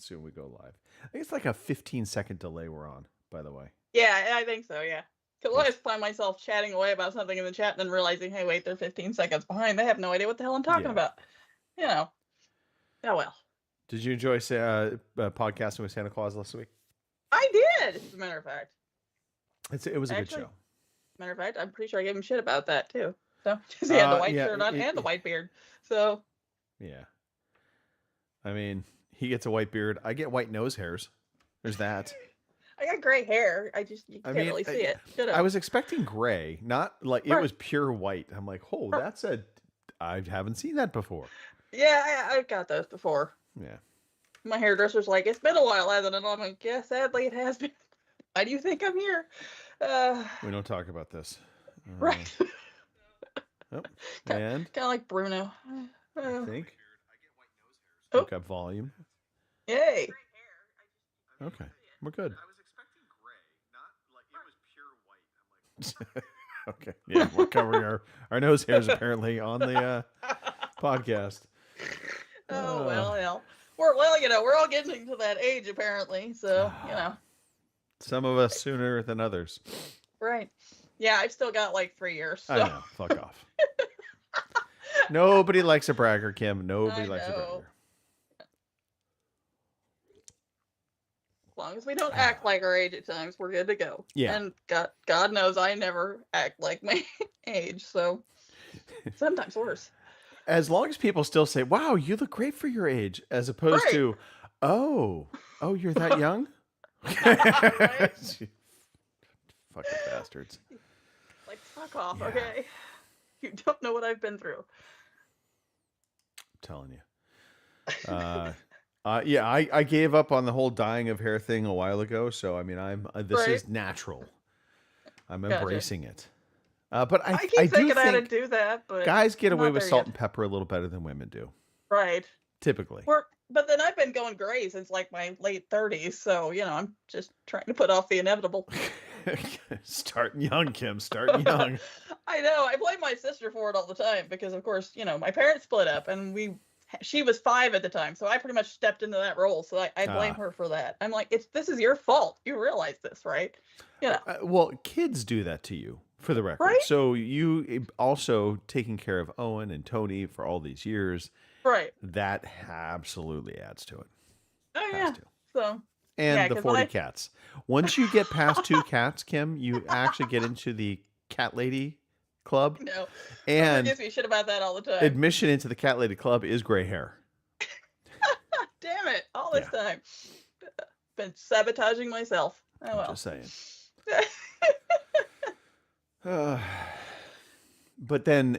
soon we go live. I think it's like a 15-second delay we're on, by the way. Yeah, I think so, yeah. Because I Yes. always find myself chatting away about something in the chat and then realizing, hey, wait, they're 15 seconds behind. They have no idea what the hell I'm talking Yeah. about. You know. Oh, well. Did you enjoy podcasting with Santa Claus last week? I did, as a matter of fact. It was a Actually, good show. Matter of fact, I'm pretty sure I gave him shit about that, too. So, because he had the white yeah, shirt on and the white beard. So, yeah. I mean, he gets a white beard. I get white nose hairs. There's that. I got gray hair. You can't really see it. I was expecting gray, not like it Right. was pure white. I'm like, oh, I haven't seen that before. Yeah, I got those before. Yeah. My hairdresser's like, it's been a while, hasn't it? I'm like, yeah, sadly it has been. Why do you think I'm here? We don't talk about this. Right. Oh, and kind of like Bruno. I think. Oh. Look up volume. Yay. Okay, we're good. I was expecting gray, not like it was pure white. I'm like, Okay, yeah, we're covering our nose hairs apparently on the podcast. Oh well. We're all getting to that age apparently, so Some of us sooner than others. Right. Yeah, I've still got like 3 years. So. I know. Fuck off. Nobody likes a bragger, Kim. Nobody likes a bragger. As long as we don't act like our age at times, we're good to go. Yeah. And God knows I never act like my age, so sometimes worse. As long as people still say, "Wow, you look great for your age," as opposed to, "Oh, you're that young." Right? Fucking bastards. Like, fuck off, Yeah. okay? You don't know what I've been through. I'm telling you. Yeah, I gave up on the whole dyeing of hair thing a while ago. So I mean, this Right. is natural. I'm Gotcha. embracing it. But I keep do thinking how to think do that, but guys get I'm away not with there salt yet. and pepper a little better than women do. Right. Typically. But then I've been going gray since like my late 30s, so I'm just trying to put off the inevitable. Starting young, Kim. Starting young. I know. I blame my sister for it all the time because, of course, my parents split up and she was 5 at the time, so I pretty much stepped into that role. So I blame her for that. I'm like, this is your fault. You realize this, right? Well, kids do that to you, for the record. Right? So you also taking care of Owen and Tony for all these years. Right. That absolutely adds to it. Oh, yeah. So. And the 40 cats. Once you get past 2 cats, Kim, you actually get into the cat lady club. No. And gives me shit about that all the time. Admission into the cat lady club is gray hair. Damn it. All this time. Been sabotaging myself. Oh, well. Just saying. But then,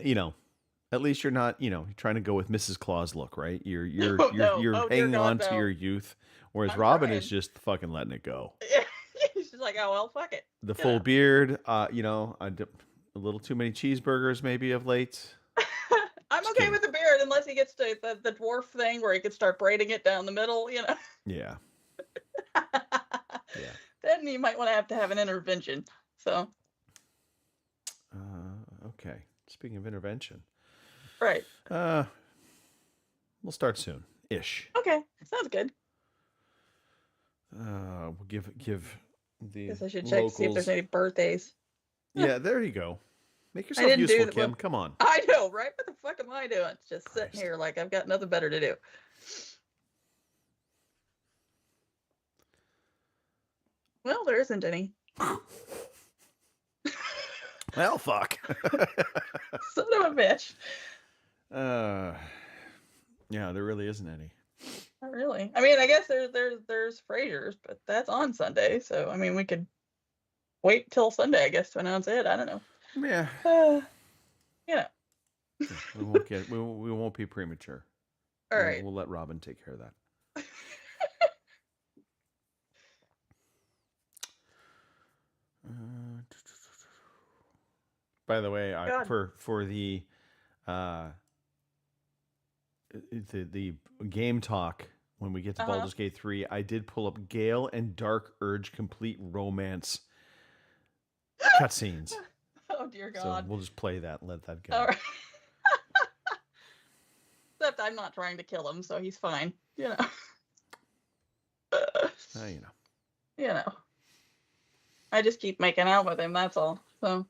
at least you're not, trying to go with Mrs. Claus look, right? You're hanging on to your youth, whereas Robin is just fucking letting it go. She's like, oh well, fuck it. The full beard, a little too many cheeseburgers maybe of late. I'm okay with the beard unless he gets to the dwarf thing where he could start braiding it down the middle, Yeah. Yeah. Then you might want to have an intervention. So. Okay. Speaking of intervention. Right. We'll start soon, ish. Okay, sounds good. We'll give the. Guess I should check to see if there's any birthdays. Yeah, there you go. Make yourself useful, Kim. Come on. I know, right? What the fuck am I doing? Just sitting here like I've got nothing better to do. Well, there isn't any. Well, fuck. Son of a bitch. Yeah, there really isn't any. Not really. I mean, I guess there's Frasier's, but that's on Sunday, so I mean, we could wait till Sunday, I guess, to announce it. I don't know. Yeah. We won't be premature. All right. We'll let Robin take care of that. By the way, for the game talk when we get to Baldur's Gate 3, I did pull up Gale and Dark Urge complete romance cutscenes. Oh dear God! So we'll just play that and let that go. All right. Except I'm not trying to kill him, so he's fine. You know. You know. I just keep making out with him, that's all. So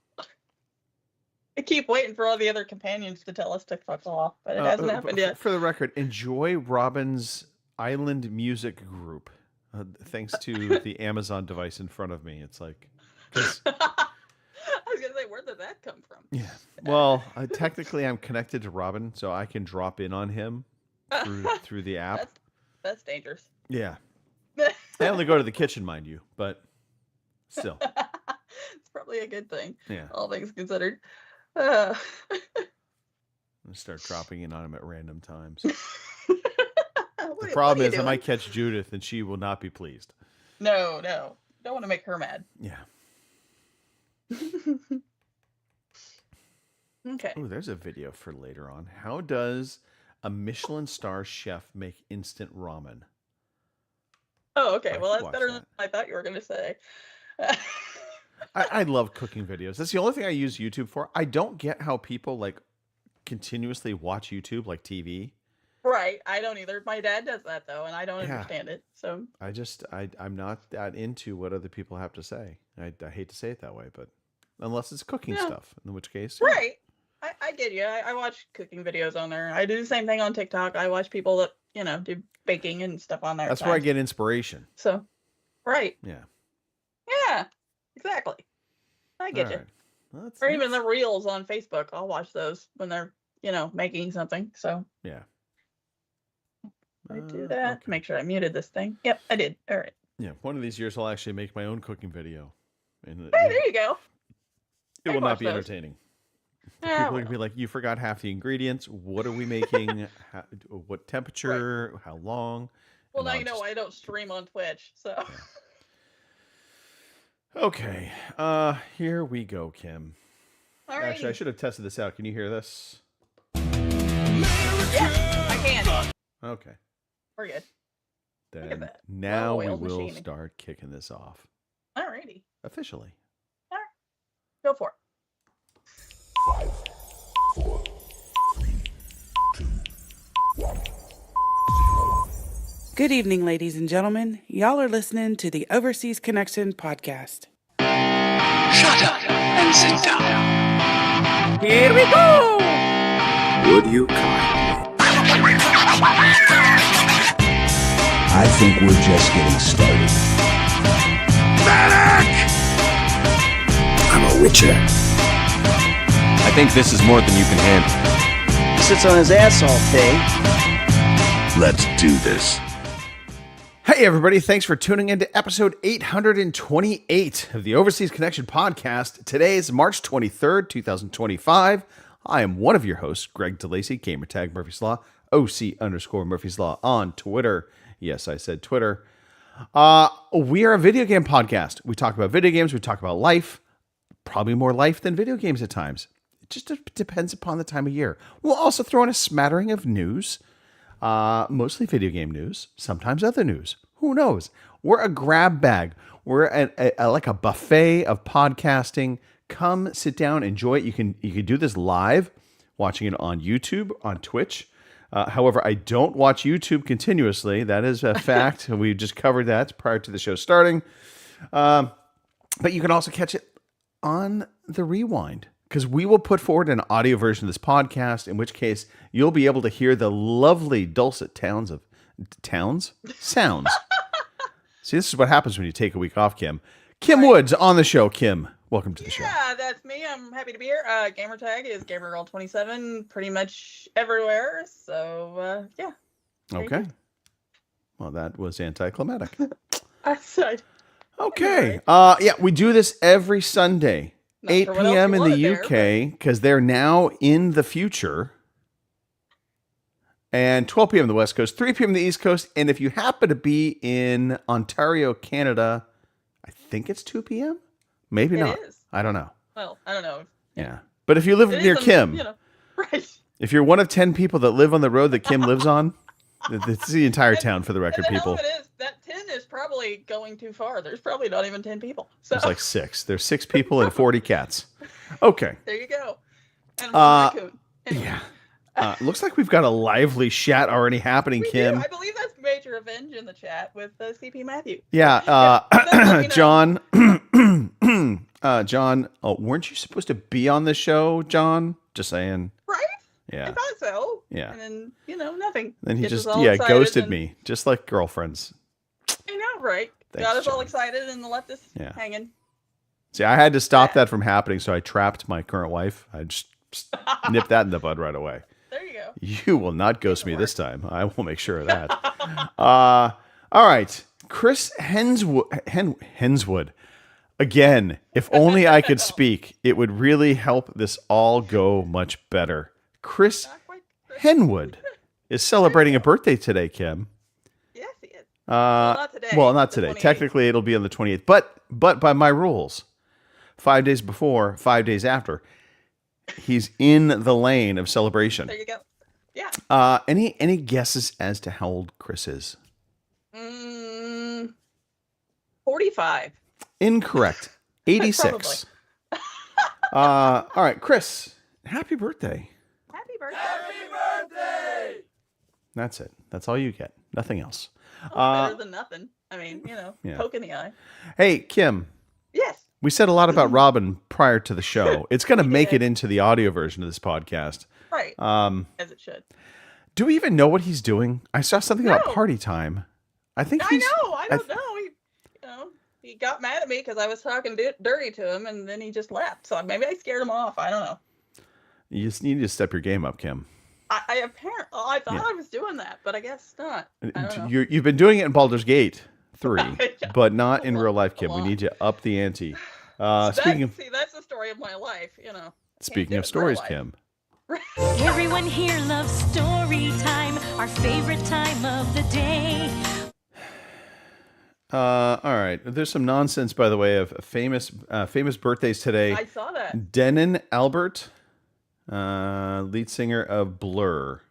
I keep waiting for all the other companions to tell us to fuck off, but it hasn't happened yet. For the record, enjoy Robin's Island Music Group. Thanks to the Amazon device in front of me. It's like... I was going to say, where did that come from? Yeah. Well, technically I'm connected to Robin, so I can drop in on him through the app. That's dangerous. Yeah. I only go to the kitchen, mind you, but still. It's probably a good thing. Yeah. All things considered. I'm gonna start dropping in on him at random times. The problem is I might catch Judith and she will not be pleased. No. Don't want to make her mad. Yeah. Okay. Oh, there's a video for later on. How does a Michelin star chef make instant ramen? Oh, okay. Well, that's better than I thought you were going to say. I love cooking videos. That's the only thing I use YouTube for. I don't get how people like continuously watch YouTube like TV. Right. I don't either. My dad does that though, and I don't understand it. So I'm not that into what other people have to say. I hate to say it that way, but unless it's cooking stuff, in which case. Right. I get you. I watch cooking videos on there. I do the same thing on TikTok. I watch people that, do baking and stuff on there. That's where I get inspiration. So, right. Yeah. Yeah, exactly. I get you. Well, or even the reels on Facebook. I'll watch those when they're, making something. So. Yeah. I do that. Okay. Make sure I muted this thing. Yep, I did. All right. Yeah, one of these years I'll actually make my own cooking video. And hey, there you go. It will not be entertaining. People are going to be like, you forgot half the ingredients. What are we making? What temperature? Right. How long? Well, now you know I don't stream on Twitch, so. Yeah. Okay. Here we go, Kim. All right. Actually, I should have tested this out. Can you hear this? Yes, I can. Okay. We're good. Then now we will start kicking this off. Alrighty. Officially. All right. Go for it. 5, 4, 3, 2, 1, 0. Good evening, ladies and gentlemen. Y'all are listening to the Overseas Connection podcast. Shut up and sit down. Here we go! Would you kindly? I think we're just getting started. Medic! I'm a witcher. I think this is more than you can handle. He sits on his ass all day. Let's do this. Hey, everybody. Thanks for tuning in to episode 828 of the Overseas Connection podcast. Today is March 23rd, 2025. I am one of your hosts, Greg DeLacy, gamertag Murphy's Law, OC_Murphy's Law on Twitter. Yes, I said Twitter. We are a video game podcast. We talk about video games. We talk about life. Probably more life than video games at times. It just depends upon the time of year. We'll also throw in a smattering of news. Mostly video game news. Sometimes other news. Who knows? We're a grab bag. We're like a buffet of podcasting. Come sit down, enjoy it. You can do this live, watching it on YouTube, on Twitch. However, I don't watch YouTube continuously. That is a fact. We just covered that prior to the show starting. But you can also catch it on the rewind, because we will put forward an audio version of this podcast, in which case you'll be able to hear the lovely dulcet sounds. See, this is what happens when you take a week off, Kim. Kim Woods on the show. Kim, welcome to the show. Yeah, that's me. I'm happy to be here. Gamertag is GamerGirl27, pretty much everywhere. So, yeah. Okay. Well, that was anticlimactic. I said. Okay. Yeah, we do this every Sunday, 8 p.m. in the UK, because they're now in the future. And 12 p.m. on the West Coast, 3 p.m. on the East Coast. And if you happen to be in Ontario, Canada, I think it's 2 p.m. Maybe not. Is. I don't know. Well, I don't know. Yeah. But if you live near Kim, right. If you're one of 10 people that live on the road that Kim lives on, it's the entire town for the record, people. It is. That 10 is probably going too far. There's probably not even 10 people. So. There's like 6. There's 6 people and 40 cats. Okay. There you go. And one raccoon. Anyway. Yeah. Looks like we've got a lively chat already happening, We Kim. do. I believe that's Major Revenge in the chat with CP Matthew. Yeah, let me know. John. John, weren't you supposed to be on the show, John? Just saying. Right? I Yeah. thought so. Yeah. And then, nothing. Then he Gets us just all excited ghosted and- me, just like girlfriends. I know, right? Thanks, Got us all John. excited and left us Yeah. hanging. See, I had to stop that from happening, so I trapped my current wife. I just nipped that in the bud right away. There you go. You will not ghost me this time. I will make sure of that. All right. Chris Henswood. Again, if only I could speak, it would really help this all go much better. Chris Not quite. Henwood is celebrating a birthday today, Kim. Yes, he is. Not today. Well, not The today. 28th. Technically, it'll be on the 28th. But by my rules, 5 days before, 5 days after, he's in the lane of celebration. There you go. Yeah. Any guesses as to how old Chris is? 45. Incorrect. 86. All right, Chris, happy birthday. Happy birthday. That's it. That's all you get. Nothing else. Better than nothing. I mean, Yeah. poke in the eye. Hey, Kim, Yes. we said a lot about Robin prior to the show. It's going to make did. it into the audio version of this podcast. Right. Um, As it should. do we even know what he's doing? I saw something about No. party time. I think I he's. know. I don't know. He got mad at me because I was talking dirty to him, and then he just left. So maybe I scared him off. I don't know. You just need to step your game up, Kim. I thought Yeah. I was doing that, but I guess not. I don't know. You've been doing it in Baldur's Gate 3, Yeah. but not in real life, A Kim. We lot. need to up the ante. That's Speaking the story of my life. speaking do of it in real stories, life. Kim. Everyone here loves story time, our favorite time of the day. All right. There's some nonsense, by the way, of famous birthdays today. I saw that. Denon Albert, lead singer of Blur.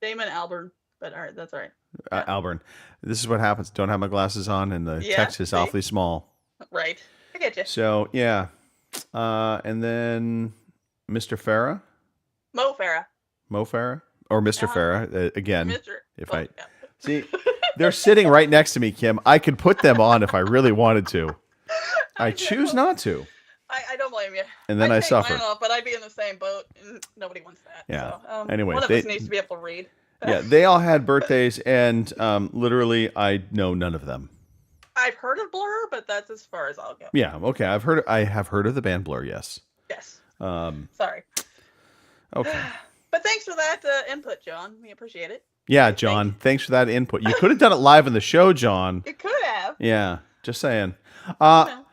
Damon Albarn, but all right, that's all right. Albarn. This is what happens. Don't have my glasses on, and the Yeah, text is see? awfully small. Right. I get you. So yeah. And then Mr. Farah, Mo Farah. Mo Farah, or Mr. Uh-huh. Farah again. Mr. If well, I yeah. see, they're sitting right next to me, Kim. I could put them on if I really wanted to. I choose not to. I don't blame you. And then I I'd take suffer. mine off, but I'd be in the same boat, and nobody wants that. Yeah. So, Anyway, one of they- us needs to be able to read. Yeah, they all had birthdays, and literally, I know none of them. I've heard of Blur, but that's as far as I'll go. Yeah, okay. I have heard of the band Blur. Yes. Yes. Um, Sorry. okay. But thanks for that input, John. We appreciate it. Yeah, John. Thanks for that input. You could have done it live in the show, John. You could have. Yeah, just saying. No.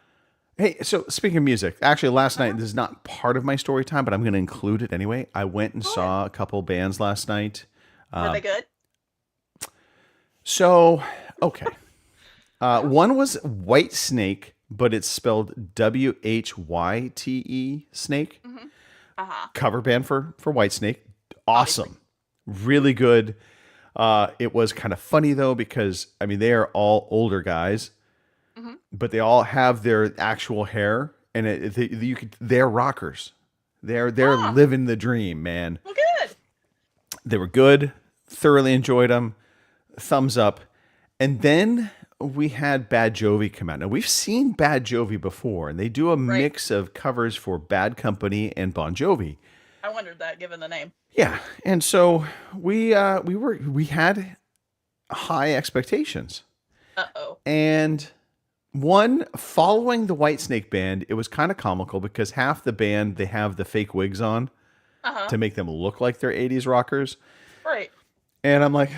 Hey, so speaking of music, actually last night, this is not part of my story time, but I'm going to include it anyway. I went and saw a couple bands last night. Were they good? So, okay. One was White Snake, but it's spelled Whyte, Snake. Uh-huh. Cover band for White Snake. Awesome. Really good. It was kind of funny, though, because, I mean, they are all older guys, but they all have their actual hair, and they're rockers. They're living the dream, man. Well, good. They were good. Thoroughly enjoyed them. Thumbs up. And then we had Bad Jovi come out. Now, we've seen Bad Jovi before, and they do a mix of covers for Bad Company and Bon Jovi. I wondered that, given the name. Yeah, and so we had high expectations. Uh-oh. And following the White Snake band, it was kind of comical because half the band, they have the fake wigs on to make them look like they're 80s rockers. Right. And I'm like,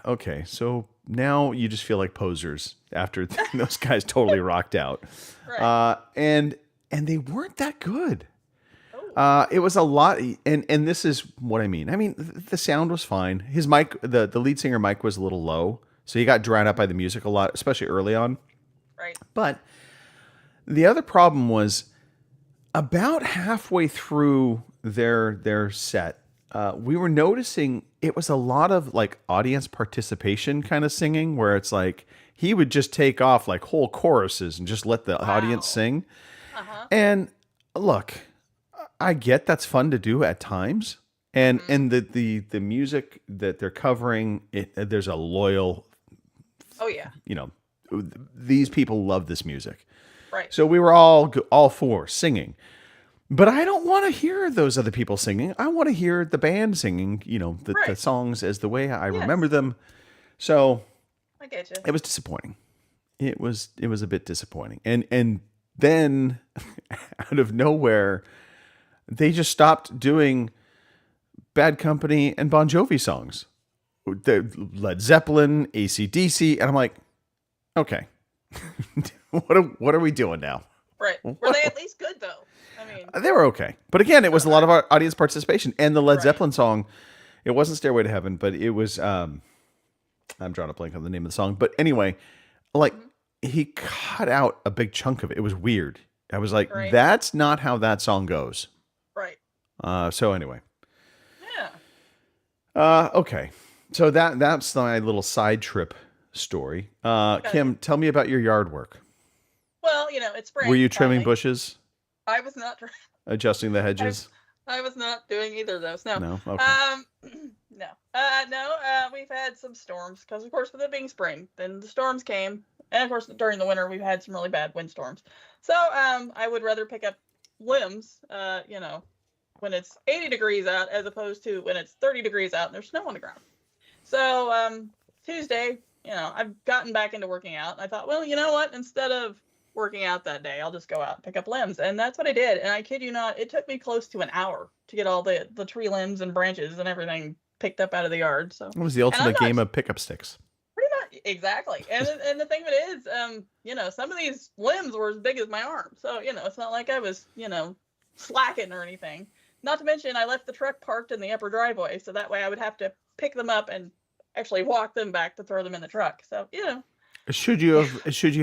okay, so now you just feel like posers after those guys totally rocked out. Right. And they weren't that good. It was a lot, and this is what I mean. I mean, the sound was fine. His mic, the lead singer mic was a little low, so he got drowned out by the music a lot, especially early on. Right. But the other problem was about halfway through their set, we were noticing it was a lot of like audience participation kind of singing, where it's like he would just take off like whole choruses and just let the audience sing. And look, I get that's fun to do at times, And the music that they're covering, there's a loyal, Oh yeah. These people love this music. Right. So we were all for singing. But I don't want to hear those other people singing. I want to hear the band singing, the songs as the way I remember them. So I get you. it was disappointing. It was a bit disappointing. And then out of nowhere, they just stopped doing Bad Company and Bon Jovi songs. The Led Zeppelin, AC/DC, and I'm like, okay, what are we doing now? Right. Were they at least good though? I mean, They were okay, but again, it was a lot of our audience participation, and the Led Right. Zeppelin song. It wasn't "Stairway to Heaven," but it was. I'm drawing a blank on the name of the song, but anyway, like he cut out a big chunk of it. It was weird. I was like, Right. that's not how that song goes. right. So anyway, Yeah. okay. So that's my little side trip story. Kim, tell me about your yard work. Well, it's spring. Were you trimming finally. bushes, I was not. adjusting the hedges? I was not doing either of those. No. No. Okay. No. No. We've had some storms because, of course, with it being spring, then the storms came, and of course, during the winter, we've had some really bad windstorms. So, I would rather pick up limbs, when it's 80 degrees out as opposed to when it's 30 degrees out and there's snow on the ground. So, Tuesday, I've gotten back into working out. And I thought, well, you know what? Instead of working out that day, I'll just go out and pick up limbs. And that's what I did. And I kid you not, it took me close to an hour to get all the tree limbs and branches and everything picked up out of the yard. So It was the ultimate game of pickup sticks. pretty much exactly. And the thing of it is, some of these limbs were as big as my arm. So, it's not like I was, slacking or anything. Not to mention I left the truck parked in the upper driveway, so that way I would have to pick them up and actually walk them back to throw them in the truck. So, Should you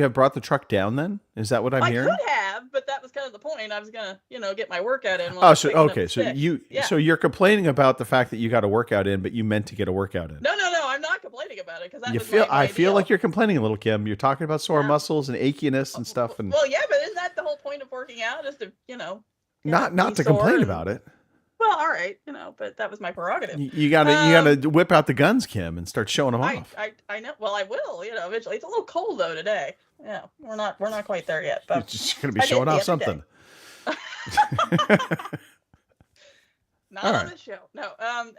have brought the truck down then? Is that what I'm I hearing? could have, but that was kind of the point. I was gonna, get my workout in. While Oh, I was so picking up okay, the so stick. so you're complaining about the fact that you got a workout in, but you meant to get a workout in. No, I'm not complaining about it because that You was feel my I feel deal. like you're complaining a little, Kim. You're talking about sore Yeah. muscles and achiness and stuff, and Well, yeah, but isn't that the whole point of working out? Is to, not be to sore complain and- about it. Well, all right, but that was my prerogative. You gotta whip out the guns, Kim, and start showing them off. I know. Well, I will. Eventually. It's a little cold though today. Yeah, we're not quite there yet. You're But just gonna be I did showing the off other day. something. not all on right. this show. No.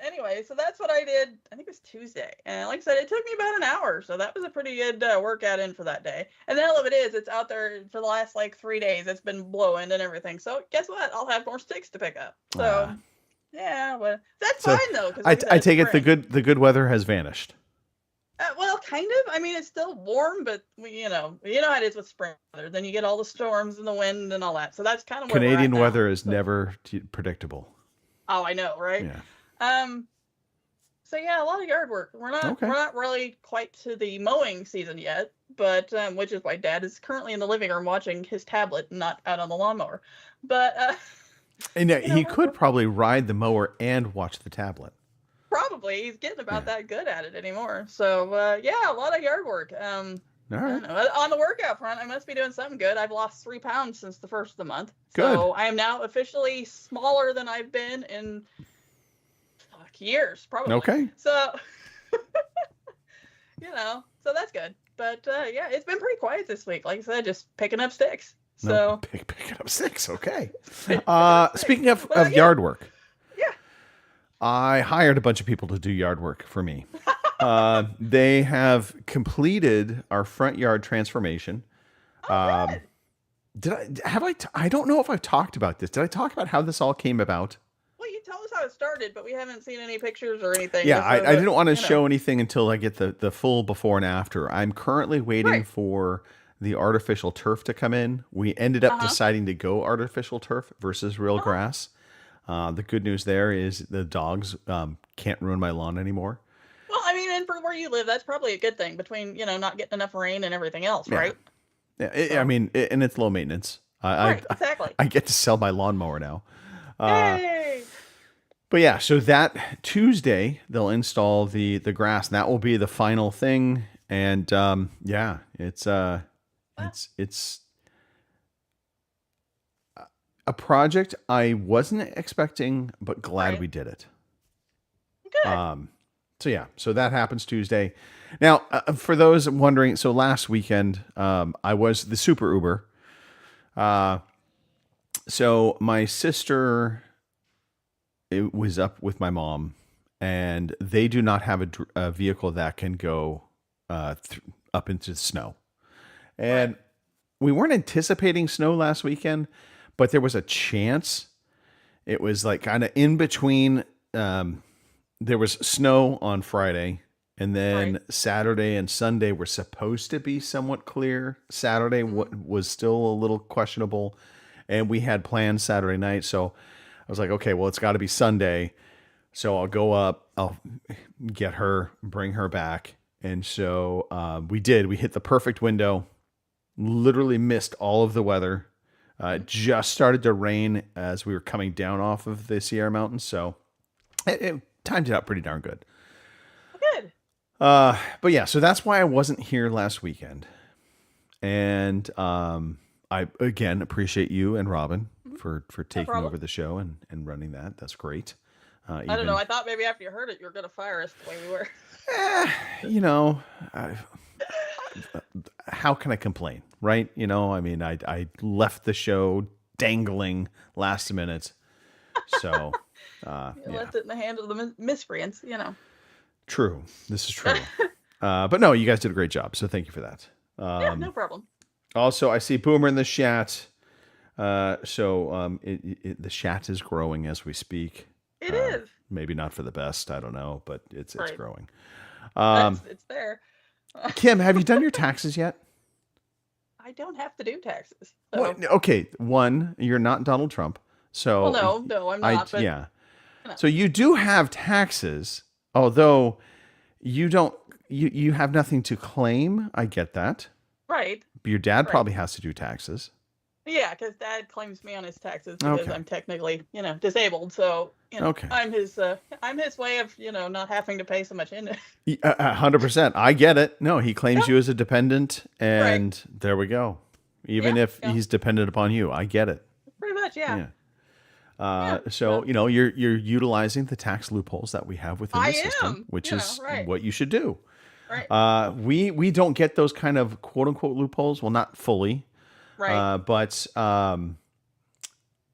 Anyway, so that's what I did. I think it was Tuesday, and like I said, it took me about an hour. So that was a pretty good workout in for that day. And the hell of it is, it's out there for the last 3 days. It's been blowing and everything. So guess what? I'll have more sticks to pick up. So. Ah. Yeah, well, that's So, fine though. 'Cause I like said, it's take it spring. the good weather has vanished. Well, kind of. I mean, it's still warm, but you know how it is with spring weather. Then you get all the storms and the wind and all that. So that's kind of where we're at Canadian now. weather is So- never predictable. Oh, I know, right? Yeah. So yeah, a lot of yard work. We're Okay. not really quite to the mowing season yet, but which is why Dad is currently in the living room watching his tablet, and not out on the lawnmower. But And know, he could probably ride the mower and watch the tablet. probably he's getting about Yeah. that good at it anymore. So yeah, a lot of yard work. All I right. don't know. On the workout front, I must be doing something good. I've lost 3 pounds since the first of the month. Good. So I am now officially smaller than I've been in years, probably. Okay. So, so that's good. But yeah, it's been pretty quiet this week. Like I said, just picking up sticks. No, So picking up sticks. Okay. up Speaking of, Well, yeah. yard work. Yeah. I hired a bunch of people to do yard work for me. They have completed our front yard transformation. good. I don't know if I've talked about this. Did I talk about how this all came about? Well, you tell us how it started, but we haven't seen any pictures or anything. Yeah, So, I didn't want to you know. show anything until I get the full before and after. I'm currently waiting Right. for the artificial turf to come in. We ended up Uh-huh. deciding to go artificial turf versus real grass. The good news there is the dogs can't ruin my lawn anymore. Well, I mean, and for where you live, that's probably a good thing between, not getting enough rain and everything else, Yeah. right? Yeah, I mean, and it's low maintenance. Right, exactly. I get to sell my lawnmower now. Yay! But yeah, so that Tuesday they'll install the grass, and that will be the final thing. And yeah, it's a project I wasn't expecting, but glad Right. we did it. Good. So yeah, so that happens Tuesday. Now, for those wondering, so last weekend, I was the Super Uber. So my sister was up with my mom, and they do not have a vehicle that can go up into the snow. And we weren't anticipating snow last weekend, but there was a chance. It was like kind of in between. There was snow on Friday, and then Saturday and Sunday were supposed to be somewhat clear. Saturday was still a little questionable, and we had plans Saturday night. So I was like, okay, well, it's got to be Sunday. So I'll go up, I'll get her, bring her back. And so we did. We hit the perfect window, literally missed all of the weather. It just started to rain as we were coming down off of the Sierra Mountains. So it timed it out pretty darn good. Good. But yeah, so that's why I wasn't here last weekend. And I, again, appreciate you and Robin for taking over the show and running that. That's great. I don't know. I thought maybe after you heard it, you were going to fire us the way we were. You know, how can I complain, right? You know, I mean, I left the show dangling last minute. So, You left it in the hand of the miscreants, you know. True. This is true. But no, you guys did a great job. So thank you for that. Yeah, no problem. Also, I see Boomer in the chat. The chat is growing as we speak. It is. Maybe not for the best. I don't know, but it's growing. It's there. Kim, have you done your taxes yet? I don't have to do taxes. So. Well, okay. One, you're not Donald Trump. So no, I'm not. But, yeah. You know. So you do have taxes, although you don't. You have nothing to claim. I get that. Right. But your dad probably has to do taxes. Yeah, because Dad claims me on his taxes because I'm technically, disabled. So, I'm his way of, not having to pay so much in it. 100%. I get it. No, he claims you as a dependent, and there we go. Even if he's dependent upon you, I get it. Pretty much, yeah. So, you're utilizing the tax loopholes that we have within the system, which is what you should do. Right. We don't get those kind of quote unquote loopholes. Well, not fully. Right. But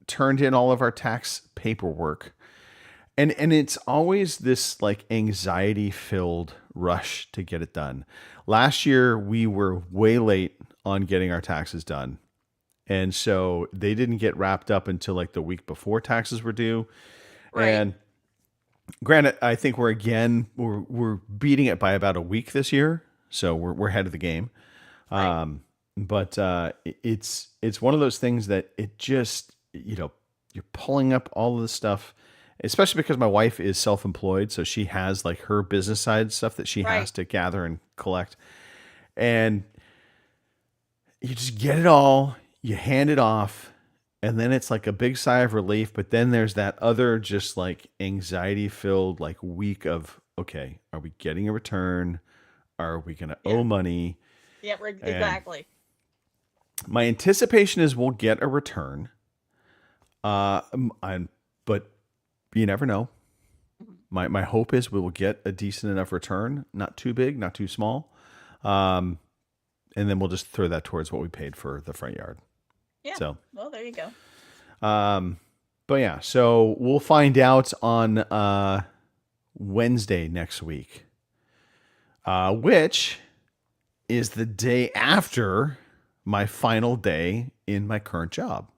turned in all of our tax paperwork. And it's always this like anxiety filled rush to get it done. Last year, we were way late on getting our taxes done. And so they didn't get wrapped up until like the week before taxes were due. Right. And granted, I think we're beating it by about a week this year. So we're ahead of the game. Right. But it's one of those things that it just, you're pulling up all of the stuff, especially because my wife is self-employed. So she has like her business side stuff that she has to gather and collect. And you just get it all, you hand it off, and then it's like a big sigh of relief. But then there's that other just like anxiety filled like week of, okay, are we getting a return? Are we going to owe money? Yeah, exactly. My anticipation is we'll get a return. But you never know. My hope is we will get a decent enough return, not too big, not too small. And then we'll just throw that towards what we paid for the front yard. Yeah. So, well, there you go. But yeah, so we'll find out on Wednesday next week, which is the day after my final day in my current job.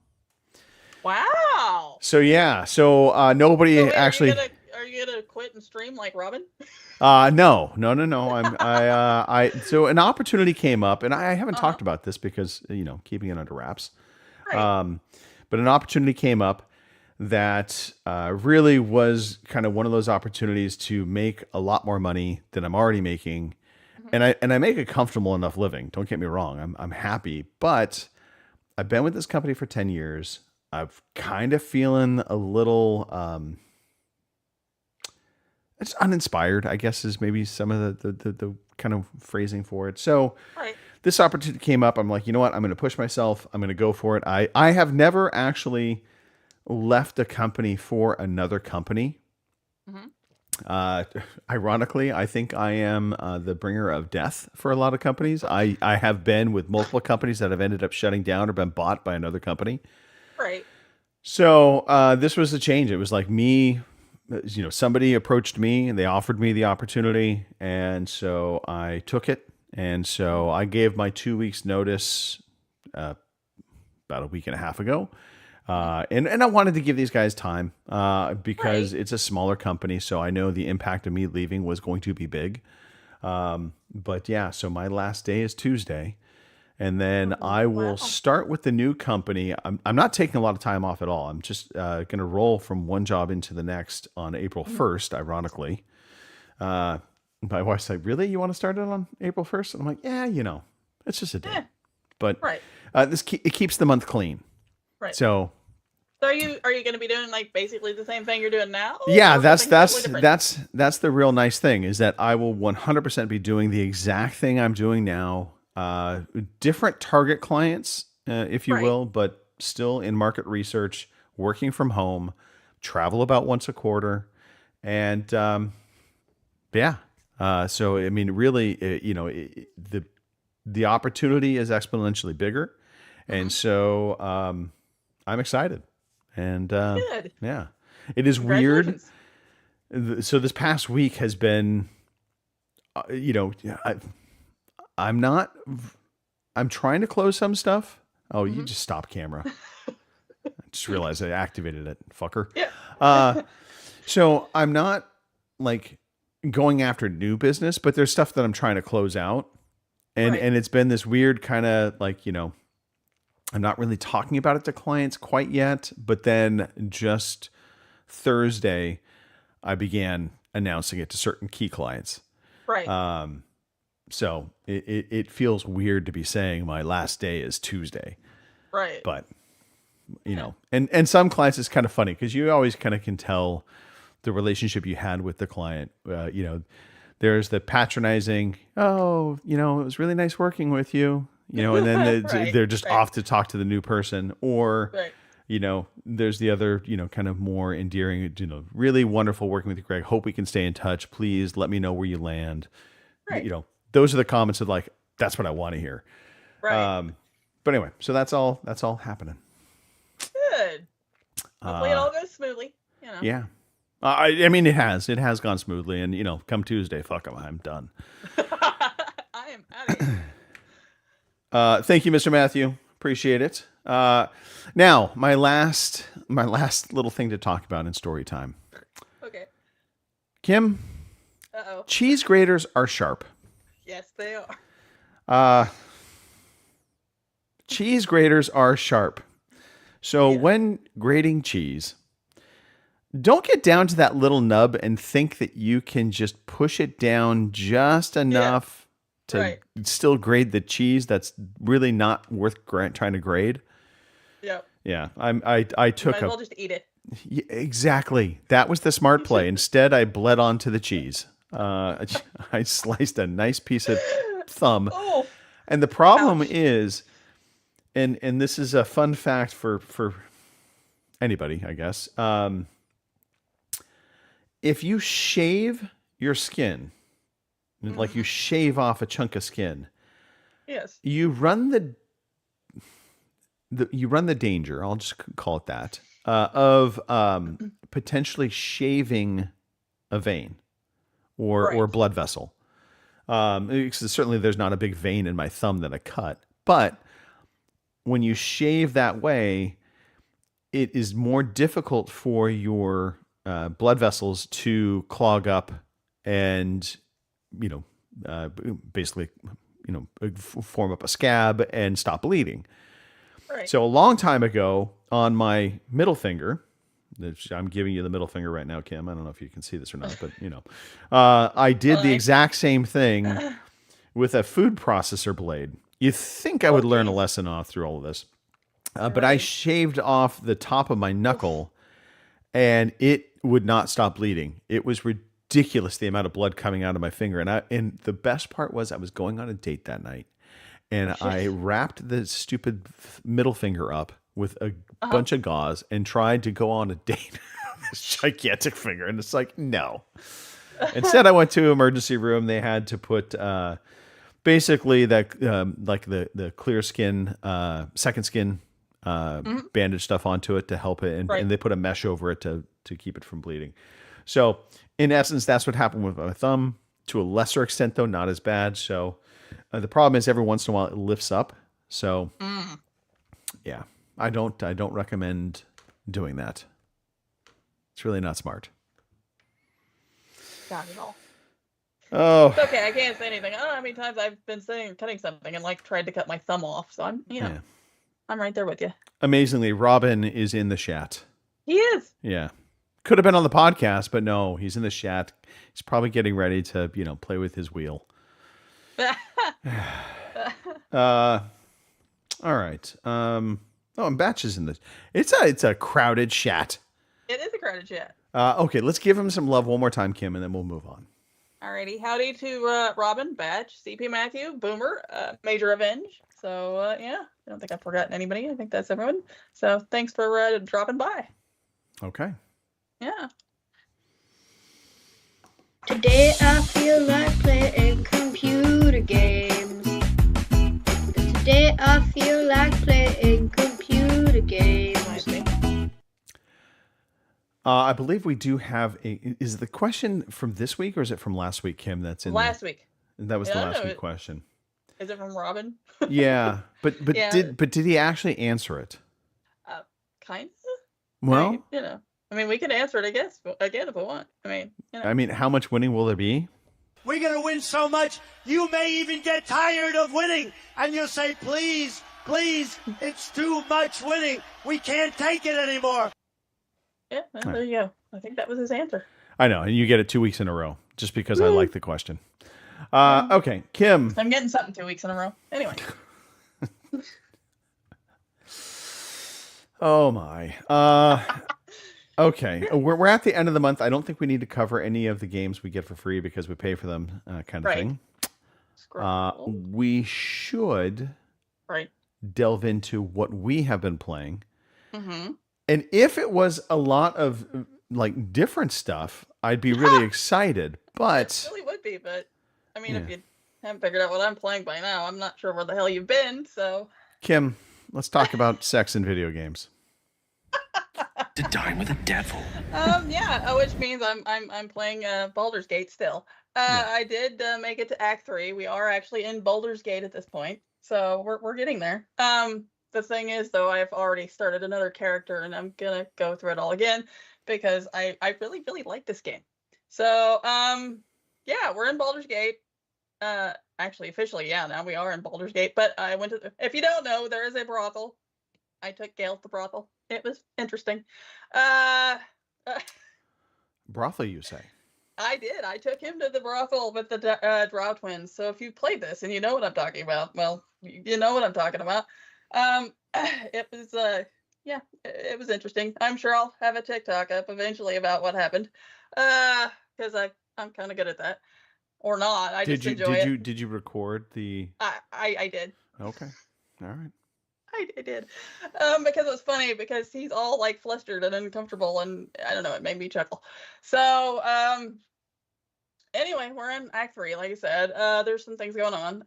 Wow. So yeah, nobody actually. Are you gonna quit and stream like Robin? No. So an opportunity came up, and I haven't talked about this because keeping it under wraps. Right. But an opportunity came up that really was kind of one of those opportunities to make a lot more money than I'm already making. And I make a comfortable enough living. Don't get me wrong. I'm happy, but I've been with this company for 10 years. I've kind of feeling a little, it's uninspired, I guess is maybe some of the kind of phrasing for it. So this opportunity came up. I'm like, you know what? I'm going to push myself. I'm going to go for it. I have never actually left a company for another company. Ironically, I think I am the bringer of death for a lot of companies. I have been with multiple companies that have ended up shutting down or been bought by another company. Right. So this was a change. It was like me, somebody approached me and they offered me the opportunity. And so I took it. And so I gave my 2 weeks notice about a week and a half ago. And I wanted to give these guys time because it's a smaller company. So I know the impact of me leaving was going to be big. But yeah, so my last day is Tuesday. And then I will start with the new company. I'm not taking a lot of time off at all. I'm just going to roll from one job into the next on April 1st, ironically. My wife's like, really? You want to start it on April 1st? And I'm like, yeah, it's just a day. But it keeps the month clean. Right. So are you going to be doing like basically the same thing you're doing now? Yeah, that's the real nice thing is that I will 100% be doing the exact thing I'm doing now. Different target clients, if you will, but still in market research, working from home, travel about once a quarter. And, so, I mean, really, the opportunity is exponentially bigger. And so, I'm excited. And, good. Yeah, it is weird. So this past week has been, I'm trying to close some stuff. Oh, you just stop camera. I just realized I activated it, fucker. Yeah. So I'm not like going after new business, but there's stuff that I'm trying to close out. And it's been this weird kind of like, I'm not really talking about it to clients quite yet, but then just Thursday, I began announcing it to certain key clients. Right. So it feels weird to be saying my last day is Tuesday. Right. But, and some clients it's kind of funny because you always kind of can tell the relationship you had with the client. There's the patronizing, oh, it was really nice working with you, and then they're just off to talk to the new person. Or, there's the other, kind of more endearing, really wonderful working with you, Greg. Hope we can stay in touch. Please let me know where you land. Right. Those are the comments of like, that's what I want to hear. Right. But anyway, so that's all happening. Good. Hopefully it all goes smoothly. Yeah. I mean, it has gone smoothly, and come Tuesday, fuck them, I'm done. I am out of here. Thank you, Mr. Matthew. Appreciate it. Now my last little thing to talk about in story time. Okay. Kim, cheese graters are sharp. Yes, they are. Cheese graters are sharp. So when grating cheese, don't get down to that little nub and think that you can just push it down just enough to still grade the cheese that's really not worth trying to grade. Yep. Yeah. I took might as well just eat it. Yeah, exactly. That was the smart play. Instead, I bled onto the cheese. I sliced a nice piece of thumb. Oh. And the problem is, and this is a fun fact for anybody, I guess. If you shave your skin, like you shave off a chunk of skin, yes, you run the danger. I'll just call it that of potentially shaving a vein or blood vessel. Certainly, there's not a big vein in my thumb that I cut, but when you shave that way, it is more difficult for your blood vessels to clog up and, basically, form up a scab and stop bleeding. Right. So a long time ago on my middle finger, I'm giving you the middle finger right now, Kim. I don't know if you can see this or not, but I did the exact same thing with a food processor blade. You think I would learn a lesson off through all of this. But I shaved off the top of my knuckle and it would not stop bleeding. It was ridiculous, the amount of blood coming out of my finger. And the best part was I was going on a date that night and I wrapped the stupid middle finger up with a bunch of gauze and tried to go on a date with this gigantic finger. And it's like, no, Instead, I went to emergency room. They had to put basically that like the clear skin, second skin bandage stuff onto it to help it, and they put a mesh over it to keep it from bleeding. So in essence, that's what happened with my thumb. To a lesser extent, though, not as bad. So the problem is every once in a while it lifts up. So yeah, I don't recommend doing that. It's really not smart. Not at all. Oh, It's okay. I can't say anything. I don't know how many times I've been sitting cutting something and like tried to cut my thumb off. So I'm, yeah. I'm right there with you. Amazingly, Robin is in the chat. He is. Yeah. Could have been on the podcast, but no, he's in the chat. He's probably getting ready to, play with his wheel. All right. And Batch is in this. It's a crowded chat. It is a crowded chat. Okay, let's give him some love one more time, Kim, and then we'll move on. Alrighty. Howdy to Robin, Batch, CP Matthew, Boomer, Major Revenge. So yeah, I don't think I've forgotten anybody. I think that's everyone. So thanks for dropping by. Okay. Yeah. Today I feel like playing computer games. Today I feel like playing computer games. I believe we do have is the question from this week or is it from last week, Kim? That's in last week. That was the last week question. Is it from Robin? Yeah, but Yeah. did he actually answer it? Kind of. Well, I mean, we can answer it, I guess, again if we want. I mean, how much winning will there be? We're going to win so much, you may even get tired of winning. And you'll say, please, please, it's too much winning. We can't take it anymore. Yeah, well, there you go. I think that was his answer. I know, and you get it 2 weeks in a row just because I like the question. Okay, Kim. I'm getting something 2 weeks in a row. Anyway. Oh, my. Okay, we're at the end of the month. I don't think we need to cover any of the games we get for free because we pay for them, kind of thing. We should delve into what we have been playing. Mm-hmm. And if it was a lot of like different stuff, I'd be really excited. But it really would be. But I mean, if you haven't figured out what I'm playing by now, I'm not sure where the hell you've been. So, Kim, let's talk about sex in video games. To dine with the devil. Yeah, which means I'm playing Baldur's Gate still. I did make it to Act 3. We are actually in Baldur's Gate at this point, so we're getting there. The thing is, though, I've already started another character, and I'm gonna go through it all again because I really really like this game. So yeah, we're in Baldur's Gate. Actually, officially, yeah, now we are in Baldur's Gate. But I went to. If you don't know, there is a brothel. I took Gale to the brothel. It was interesting. Brothel, you say? I did. I took him to the brothel with the Drow twins. So if you played this and you know what I'm talking about, well, you know what I'm talking about. It was yeah, it was interesting. I'm sure I'll have a TikTok up eventually about what happened. Because I'm kind of good at that, or not. I just enjoy it. Did you record the? I did. Okay, all right. I did. Because it was funny because he's all like flustered and uncomfortable, and I don't know, it made me chuckle. So anyway, we're in Act 3, like I said. There's some things going on.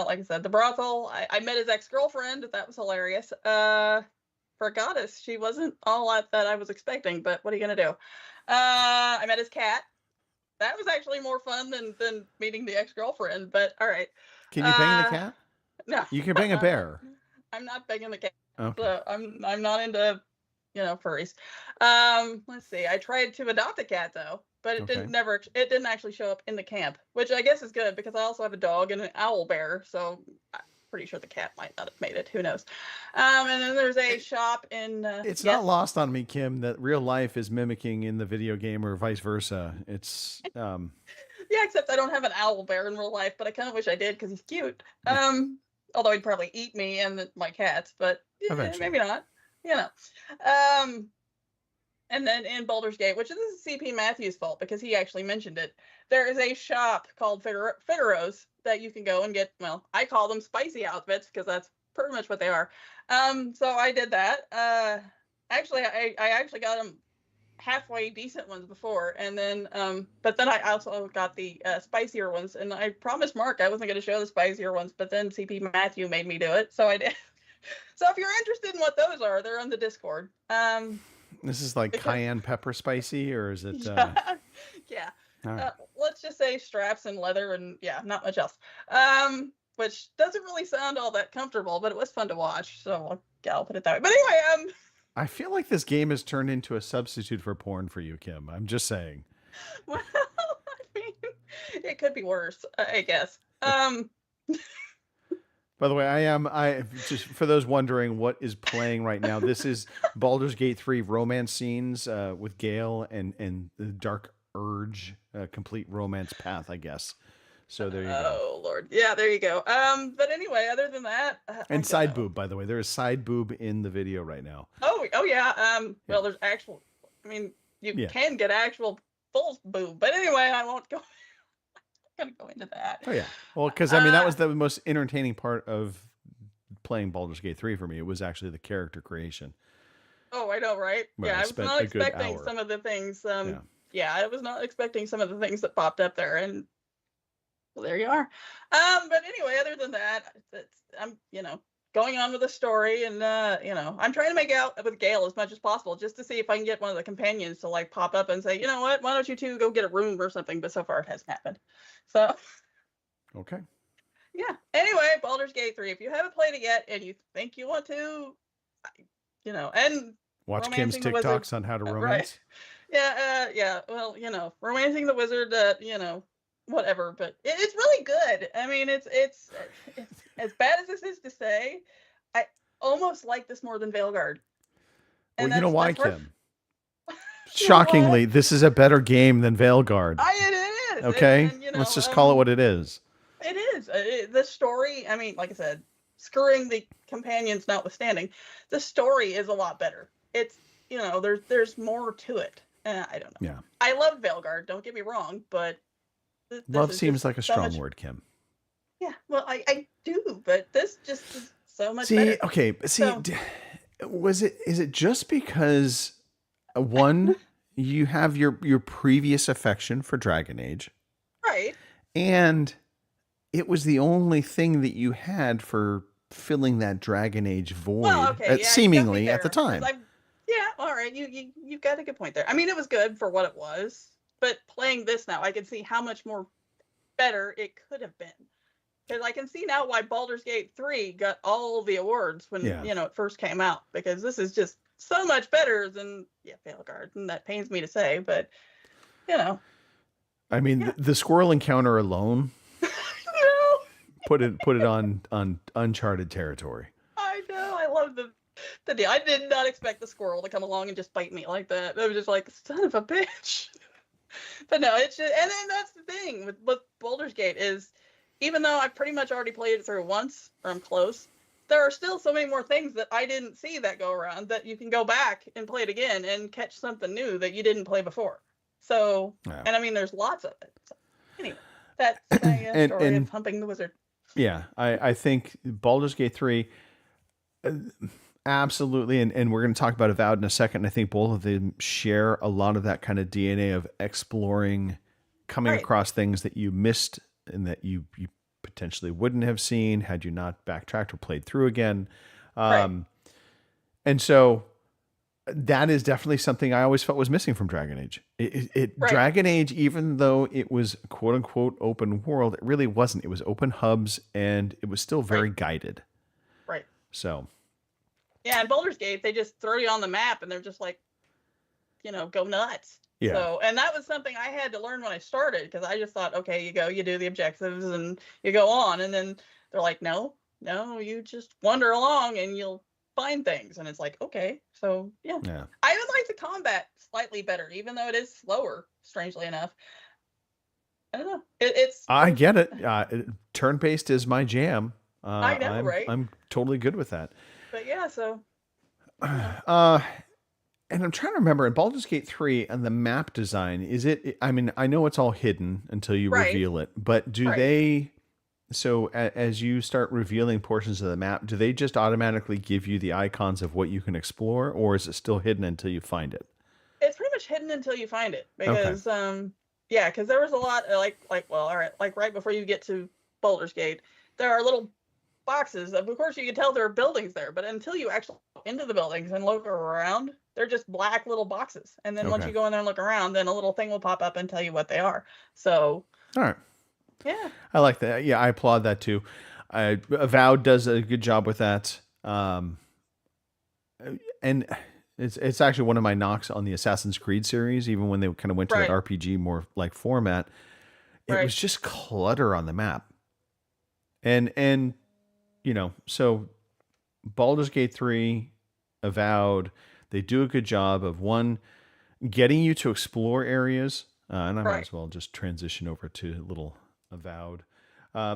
Like I said, the brothel. I met his ex-girlfriend. That was hilarious. For a goddess, she wasn't all that I was expecting, but what are you gonna do? I met his cat. That was actually more fun than meeting the ex-girlfriend, but all right. Can you bang the cat? No. You can bang a bear. I'm not banging the cat. Okay. So I'm not into, furries. Let's see. I tried to adopt a cat though, but it didn't actually show up in the camp, which I guess is good because I also have a dog and an owl bear, so I'm pretty sure the cat might not have made it. Who knows? And then there's a shop in. It's not lost on me, Kim, that real life is mimicking in the video game or vice versa. It's. Yeah, except I don't have an owl bear in real life, but I kind of wish I did because he's cute. Although he'd probably eat me and my cats, but maybe not. And then in Baldur's Gate, which this is CP Matthews' fault because he actually mentioned it, there is a shop called Figaro's that you can go and get, well, I call them spicy outfits because that's pretty much what they are. So I did that. Actually, I actually got them halfway decent ones before, and then but then I also got the spicier ones, and I promised Mark I wasn't going to show the spicier ones, but then CP Matthew made me do it, so I did. So if you're interested in what those are, they're on the Discord. This is like cayenne pepper spicy, or is it? Yeah. All right. Let's just say straps and leather, and yeah, not much else. Which doesn't really sound all that comfortable, but it was fun to watch. So I'll put it that way. But anyway, I feel like this game has turned into a substitute for porn for you, Kim. I'm just saying. Well, I mean, it could be worse, I guess. By the way, I just, for those wondering what is playing right now, this is Baldur's Gate 3 romance scenes with Gale and the Dark Urge, complete romance path, I guess. So there you go. Oh Lord, yeah, there you go. But anyway, other than that, and side boob, by the way, there is side boob in the video right now. Oh yeah. Well, there's actual. I mean, you can get actual full boob, but anyway, I won't go. I'm not gonna go into that. Oh yeah. Well, because I mean, that was the most entertaining part of playing Baldur's Gate 3 for me. It was actually the character creation. Oh, I know, right? Where yeah, I I was spent not a good expecting hour. some of the things. Yeah, I was not expecting some of the things that popped up there, and well, there you are. But anyway, other than that, I'm going on with the story, and I'm trying to make out with Gale as much as possible, just to see if I can get one of the companions to like pop up and say, you know what, why don't you two go get a room or something? But so far it hasn't happened. So okay. Yeah. Anyway, Baldur's Gate 3. If you haven't played it yet and you think you want to, and watch Kim's Romancing the Wizard. TikToks on how to romance. Right. Yeah. Well, Romancing the Wizard. Whatever. But it's really good. I mean, it's as bad as this is to say. I almost like this more than Veilguard. Well, you know why, Kim? Shockingly, this is a better game than Veilguard. It is. Okay, And, let's just call it what it is. It is. The story, I mean, like I said, screwing the companions notwithstanding, the story is a lot better. It's, there's more to it. I don't know. Yeah. I love Veilguard, don't get me wrong, but love seems like a strong word, Kim. Yeah, well, I do, but this just is so much better. See, okay, is it just because, one, you have your previous affection for Dragon Age? Right. And it was the only thing that you had for filling that Dragon Age void, seemingly at the time. Yeah, all right, you've got a good point there. I mean, it was good for what it was, but playing this now, I can see how much more better it could have been. Because I can see now why Baldur's Gate 3 got all the awards when it first came out, because this is just so much better than Veilguard, and that pains me to say, but I mean, the squirrel encounter alone put it on uncharted territory. I know. I love the deal. I did not expect the squirrel to come along and just bite me like that. I was just like, son of a bitch. But no, it's just, and then that's the thing with Baldur's Gate is, even though I've pretty much already played it through once, or I'm close, there are still so many more things that I didn't see that go around that you can go back and play it again and catch something new that you didn't play before. So, and I mean, there's lots of it. So, anyway, that's my story of Humping the Wizard. Yeah, I think Baldur's Gate 3, absolutely, and we're going to talk about Avowed in a second. I think both of them share a lot of that kind of DNA of exploring, coming across things that you missed and that you potentially wouldn't have seen had you not backtracked or played through again. And so that is definitely something I always felt was missing from Dragon Age. Dragon Age, even though it was quote unquote open world, it really wasn't. It was open hubs and it was still very guided. Right. So. Yeah, in Baldur's Gate, they just throw you on the map and they're just like, go nuts. Yeah. So, and that was something I had to learn when I started, because I just thought, okay, you do the objectives and you go on, and then they're like, no, you just wander along and you'll find things, and it's like, okay, so yeah. I even like the combat slightly better, even though it is slower, strangely enough. I don't know. I get it. Turn-based is my jam. I know, right? I'm totally good with that. But yeah, so. And I'm trying to remember in Baldur's Gate 3 and the map design, is it, I mean, I know it's all hidden until you reveal it, but do they, so as you start revealing portions of the map, do they just automatically give you the icons of what you can explore, or is it still hidden until you find it? It's pretty much much hidden until you find it, because yeah, because there was a lot like right before you get to Baldur's Gate, there are little boxes. Of course, you can tell there are buildings there, but until you actually go into the buildings and look around, they're just black little boxes. And then once you go in there and look around, then a little thing will pop up and tell you what they are. So, all right. Yeah. I like that. Yeah, I applaud that too. Avowed does a good job with that. And it's actually one of my knocks on the Assassin's Creed series, even when they kind of went to that RPG more like format. It was just clutter on the map. And you know, so Baldur's Gate 3, Avowed, they do a good job of getting you to explore areas. And I might as well just transition over to a little Avowed.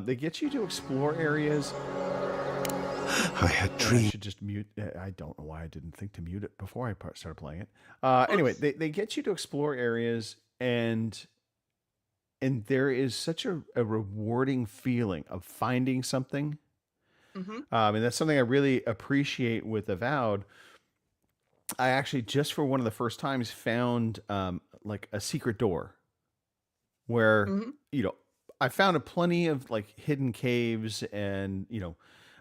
They get you to explore areas. I had dreams. I should just mute. I don't know why I didn't think to mute it before I started playing it. Anyway, they get you to explore areas, and there is such a rewarding feeling of finding something. And that's something I really appreciate with Avowed. I actually, just for one of the first times, found like a secret door where, you know, I found plenty of like hidden caves and, you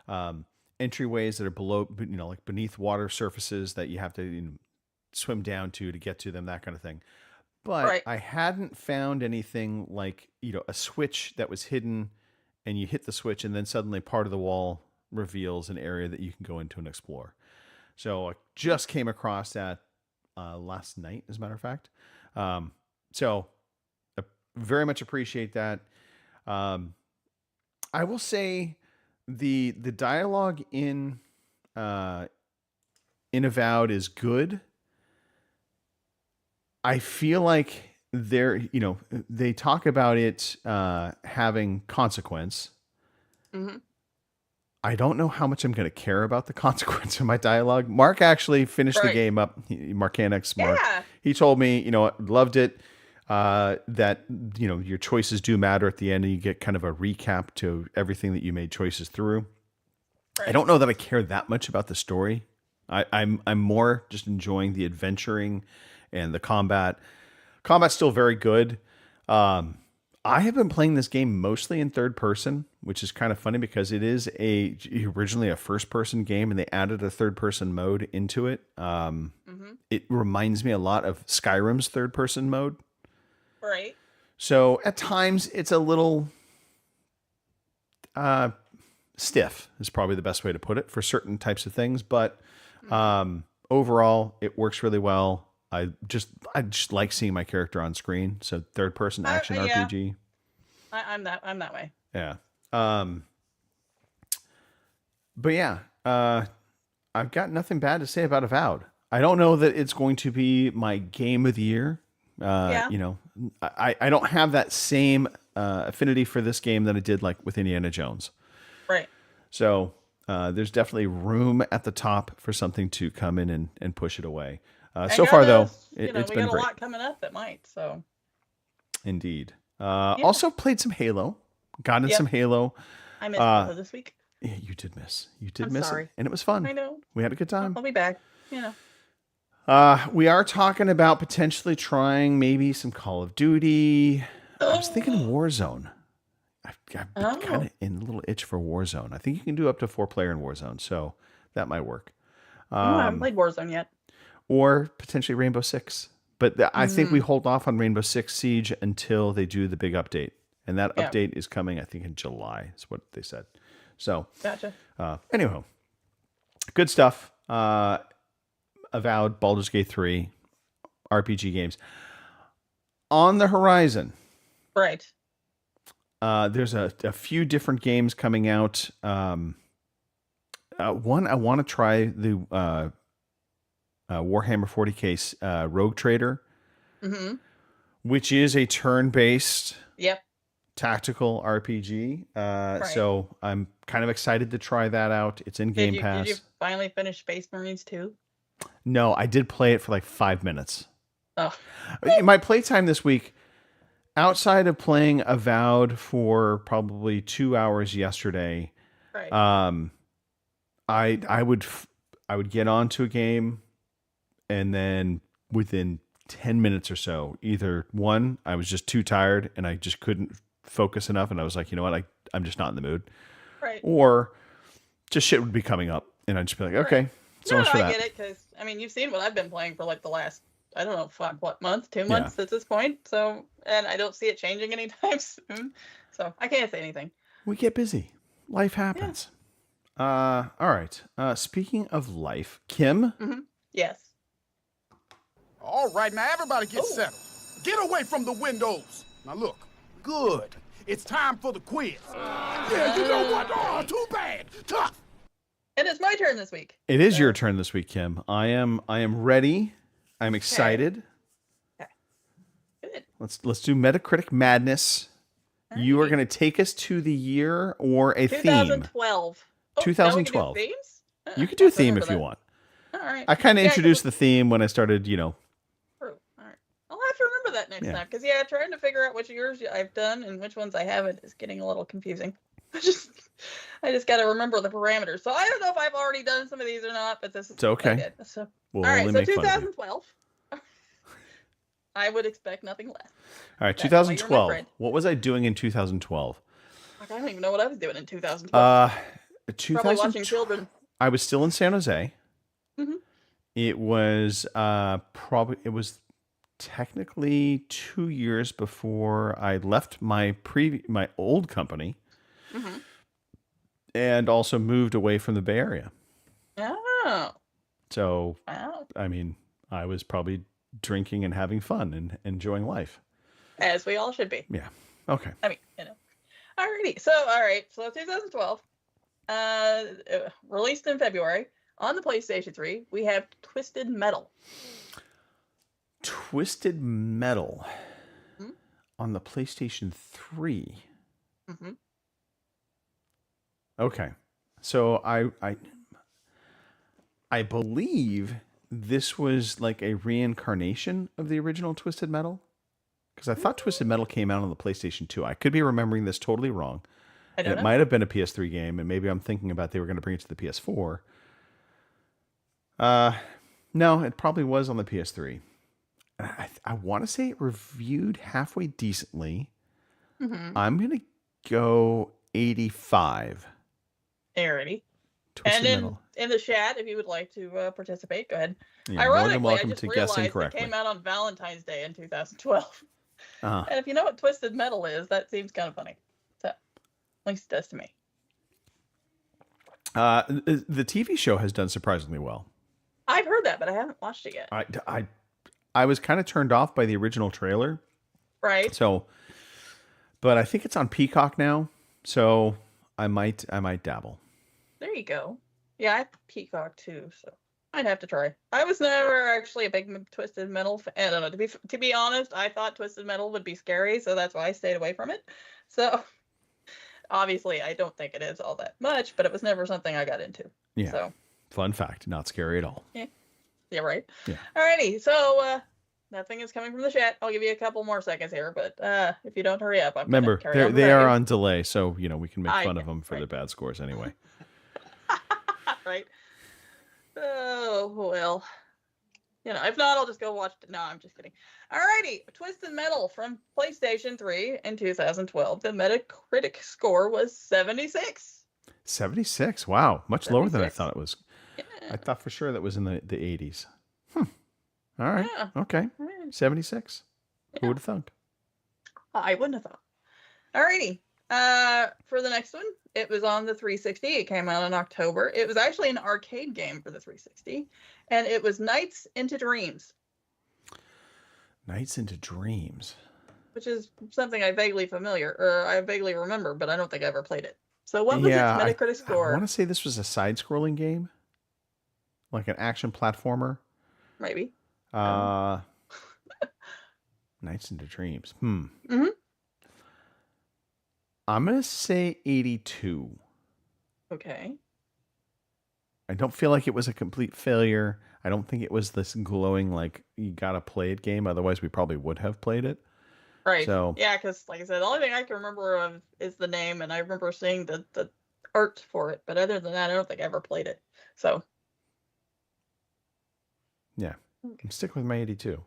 know, entryways that are below, you know, like beneath water surfaces that you have to swim down to get to them, that kind of thing. But I hadn't found anything like, you know, a switch that was hidden and you hit the switch and then suddenly part of the wall reveals an area that you can go into and explore. So I just came across that last night, as a matter of fact. So I very much appreciate that. I will say the dialogue in Avowed is good. I feel like they talk about it having consequence. I don't know how much I'm going to care about the consequence of my dialogue. Mark actually finished the game up. Marcanix Mark. Yeah. He told me, you know, loved it. That, you know, your choices do matter at the end, and you get kind of a recap to everything that you made choices through. I don't know that I care that much about the story. I'm more just enjoying the adventuring and the combat. Combat's still very good. I have been playing this game mostly in third person, which is kind of funny because it is originally a first person game and they added a third person mode into it. It reminds me a lot of Skyrim's third person mode. Right. So at times it's a little stiff is probably the best way to put it for certain types of things. But overall, it works really well. I just like seeing my character on screen. So third person action RPG. I'm that way. Yeah. But yeah, I've got nothing bad to say about Avowed. I don't know that it's going to be my game of the year. You know, I don't have that same affinity for this game that I did like with Indiana Jones. Right. So there's definitely room at the top for something to come in and push it away. So far, though, it's been great. We got a lot coming up that might. So. Indeed. Also played some Halo. Got in some Halo. I missed Halo this week. Yeah, you did miss. You did I'm miss sorry. it, and it was fun. I know. We had a good time. I'll be back. You know. We are talking about potentially trying maybe some Call of Duty. I was thinking Warzone. I've been kind of in a little itch for Warzone. I think you can do up to 4-player in Warzone, so that might work. I haven't played Warzone yet. Or potentially Rainbow Six. But I think we hold off on Rainbow Six Siege until they do the big update. And that update is coming, I think, in July, is what they said. So, gotcha. Anyhow, good stuff. Avowed, Baldur's Gate 3, RPG games. On the horizon. Right. There's a few different games coming out. One, I want to try the Warhammer 40K Rogue Trader, which is a turn-based tactical RPG. So I'm kind of excited to try that out. It's in Game Pass. Did you finally finish Space Marines 2? No, I did play it for like 5 minutes. Oh. My playtime this week, outside of playing Avowed for probably 2 hours yesterday, I would get onto a game, and then within 10 minutes or so. Either one, I was just too tired and I just couldn't focus enough. And I was like, you know what? I'm just not in the mood. Right. Or just shit would be coming up. And I'd just be like, okay, so much for that. I get it. Because, I mean, you've seen what I've been playing for like the last, I don't know, what month, 2 months at this point. So, and I don't see it changing anytime soon. So I can't say anything. We get busy. Life happens. All right. Speaking of life, Kim. Yes. All right, now everybody get settled. Get away from the windows. Now look, good. It's time for the quiz. Yeah, you know what? Oh, too bad. Tough. And it's my turn this week. It is your turn this week, Kim. I am ready. I'm excited. Okay. Good. Let's do Metacritic madness. You are going to take us to the year or a 2012. theme. Oh, 2012. Now we can do themes? You could do a theme if you want. All right. I kind of introduced the theme when I started, True. All right. I'll have to remember that next time because trying to figure out which years I've done and which ones I haven't is getting a little confusing. I just got to remember the parameters. So I don't know if I've already done some of these or not, but this is okay. So, we'll all right. only So make fun of you. 2012. I would expect nothing less. All right, 2012. What was I doing in 2012? Like, I don't even know what I was doing in 2012. Probably watching children. I was still in San Jose. Mm-hmm. It was it was technically 2 years before I left my old company, and also moved away from the Bay Area. Oh. So, wow. I mean, I was probably drinking and having fun and enjoying life. As we all should be. Yeah. Okay. I mean, Alrighty. So, all right. So 2012, released in February on the PlayStation 3, we have Twisted Metal. Twisted Metal on the PlayStation 3. Mm-hmm. Okay. So I believe this was like a reincarnation of the original Twisted Metal. Because I thought Twisted Metal came out on the PlayStation 2. I could be remembering this totally wrong. It might have been a PS3 game, and maybe I'm thinking about they were going to bring it to the PS4. No, it probably was on the PS3. I want to say it reviewed halfway decently. Mm-hmm. I'm going to go 85. Alrighty. Twisted And Metal. in the chat, if you would like to participate, go ahead. Yeah, more than Ironically, welcome I just to guessing realized it correctly. came out on Valentine's Day in 2012. Uh-huh. And if you know what Twisted Metal is, that seems kind of funny. So, at least it does to me. The TV show has done surprisingly well. I've heard that, but I haven't watched it yet. I was kind of turned off by the original trailer. Right. So, but I think it's on Peacock now, so I might dabble. There you go. Yeah, I have Peacock too, so I'd have to try. I was never actually a big Twisted Metal fan. I don't know. To be honest, I thought Twisted Metal would be scary, so that's why I stayed away from it. So obviously, I don't think it is all that much, but it was never something I got into. Yeah. So Fun fact, not scary at all. yeah, right. Yeah. Alrighty. So nothing is coming from the chat. I'll give you a couple more seconds here, but if you don't hurry up, I'm Remember, gonna carry on they without are you. on delay, so we can make fun of them for right. their bad scores anyway. Right. Oh well. If not, I'll just go watch it. No, I'm just kidding. Alrighty, Twisted Metal from PlayStation 3 in 2012. The Metacritic score was 76. 76. Wow, much lower than I 76. thought it was. Yeah. I thought for sure that was in the 80s. All right. Yeah. Okay. 76. Who would have thunk? I wouldn't have thought. Alrighty. For the next one, it was on the 360. It came out in October. It was actually an arcade game for the 360, and it was Nights into Dreams, Nights into Dreams. which is something I vaguely remember, but I don't think I ever played it. So what was its Metacritic I score? want to say this was a side-scrolling game, like an action platformer. Maybe. Nights into Dreams. Mm-hmm. I'm going to say 82. Okay. I don't feel like it was a complete failure. I don't think it was this glowing, like, you got to play it game. Otherwise, we probably would have played it. Right. So, yeah, because like I said, the only thing I can remember of is the name, and I remember seeing the art for it. But other than that, I don't think I ever played it. So. yeah. I'm sticking with my 82.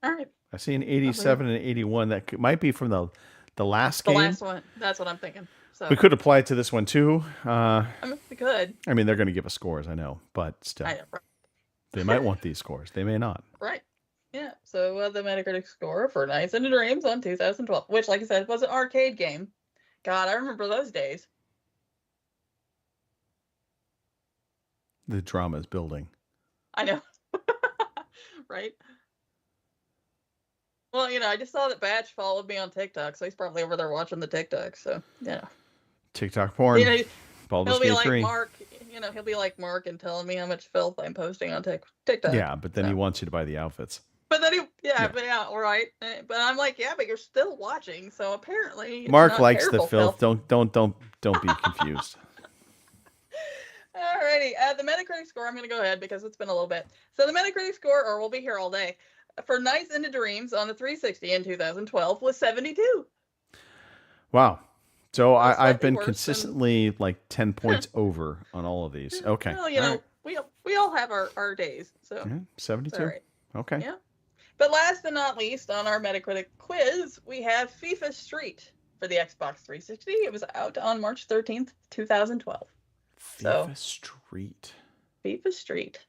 All right. I see an 87 and 81. That might be from the last The game. last one. That's what I'm thinking. So We could apply it to this one too. I mean, we could. I mean, they're going to give us scores, I know, but still, I know, right. they might want these scores. They may not. Right. Yeah. So the Metacritic score for Nights into Dreams on 2012, which, like I said, was an arcade game. God, I remember those days. The drama is building. I know. Right. Well, I just saw that Batch followed me on TikTok, so he's probably over there watching the TikTok. So, TikTok porn. Baldur's he'll be Gate like 3. Mark. He'll be like Mark and telling me how much filth I'm posting on TikTok. Yeah, but then he wants you to buy the outfits. But then right. But I'm like, yeah, but you're still watching, so apparently it's Mark not likes the terrible filth. Don't be confused. Alrighty, the Metacritic score, I'm going to go ahead because it's been a little bit. So the Metacritic score, or we'll be here all day, for Nights into Dreams on the 360 in 2012 was 72. Wow. So That's I've slightly been worse consistently like 10 points over on all of these. Okay. Well, All right. we all have our days, so. Yeah, 72. All right. Okay. Yeah. But last but not least, on our Metacritic quiz, we have FIFA Street for the Xbox 360. It was out on March 13th, 2012. FIFA Street. FIFA Street.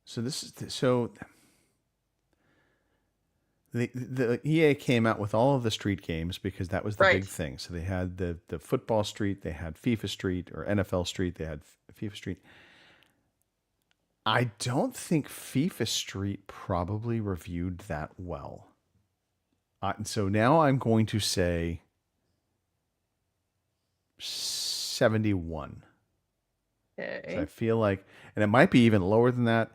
So this is the EA came out with all of the Street games because that was the big thing. So they had the Football Street, they had FIFA Street, or NFL Street, they had FIFA Street. I don't think FIFA Street probably reviewed that well. So now I'm going to say 71. Okay. So I feel like, and it might be even lower than that.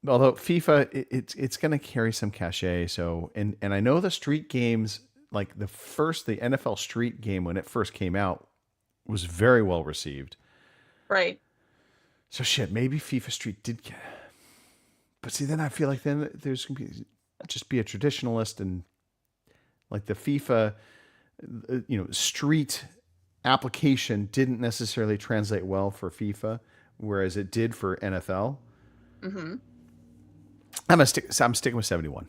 Although FIFA, it's going to carry some cachet. So, and I know the Street games, like the NFL Street game when it first came out, was very well received. Right. So shit, maybe FIFA Street did get. But see, then I feel like then there's going to just be a traditionalist, and like the FIFA, Street application didn't necessarily translate well for FIFA, whereas it did for NFL. Mm-hmm. I'm sticking with 71.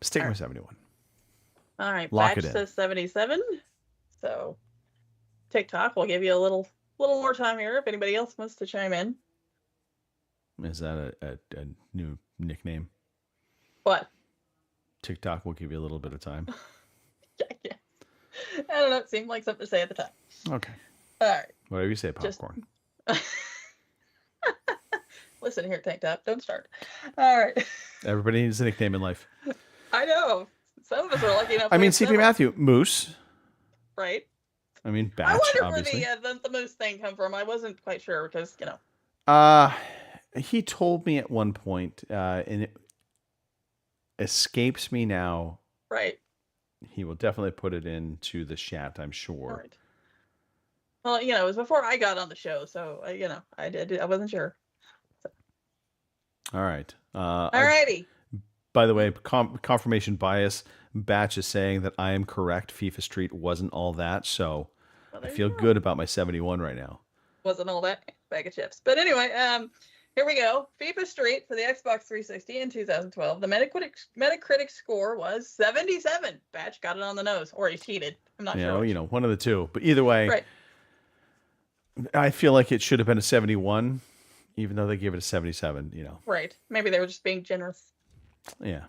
Sticking with 71. All right. Lock Batch it in. says 77. So TikTok will give you a little more time here if anybody else wants to chime in. Is that a new nickname? What? TikTok will give you a little bit of time. Yeah. I don't know. It seemed like something to say at the time. Okay. All right. Whatever you say, popcorn. Listen here, TikTok. Don't start. All right. Everybody needs a nickname in life. I know. Some of us are lucky enough. I mean, to have CP Matthew, Moose. Right. I mean, Batch, I wonder obviously. where the Moose thing come from. I wasn't quite sure because, He told me at one point, and it escapes me now. Right. He will definitely put it into the chat, I'm sure. Right. Well, it was before I got on the show, so I wasn't sure. So. All right. Alrighty. By the way, confirmation bias. Batch is saying that I am correct. FIFA Street wasn't all that, so I feel good about my 71 right now. Wasn't all that bag of chips, but anyway, here we go. FIFA Street for the Xbox 360 in 2012. The Metacritic score was 77. Batch got it on the nose, or he cheated. I'm not sure. One of the two. But either way, right. I feel like it should have been a 71, even though they gave it a 77. Right. Maybe they were just being generous. Yeah.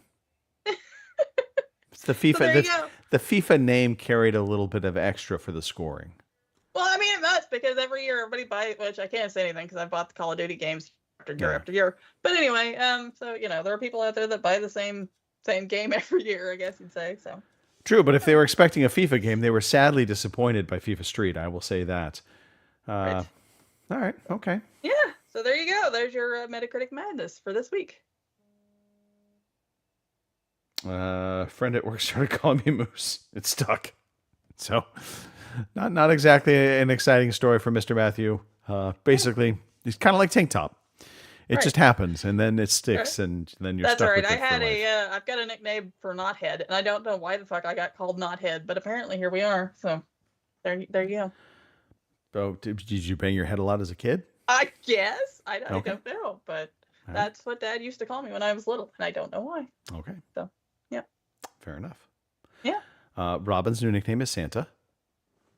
It's the FIFA. The FIFA name carried a little bit of extra for the scoring. Well, I mean, it must, because every year everybody buys, which I can't say anything because I've bought the Call of Duty games after year. But anyway, so there are people out there that buy the same game every year, I guess you'd say. So true, but if they were expecting a FIFA game, they were sadly disappointed by FIFA Street. I will say that. Right. All right. Okay. Yeah. So there you go. There's your Metacritic madness for this week. Friend at work started calling me Moose. It stuck. So, not exactly an exciting story for Mr. Matthew. Basically, he's kind of like Tank Top. It just happens, and then it sticks, and then you're stuck with it. That's right. I've got a nickname for Knothead, and I don't know why the fuck I got called Knothead, but apparently here we are. So, there you go. Oh, did you bang your head a lot as a kid? I guess I don't know, but That's what Dad used to call me when I was little, and I don't know why. Okay. So, yeah. Fair enough. Yeah. Robin's new nickname is Santa.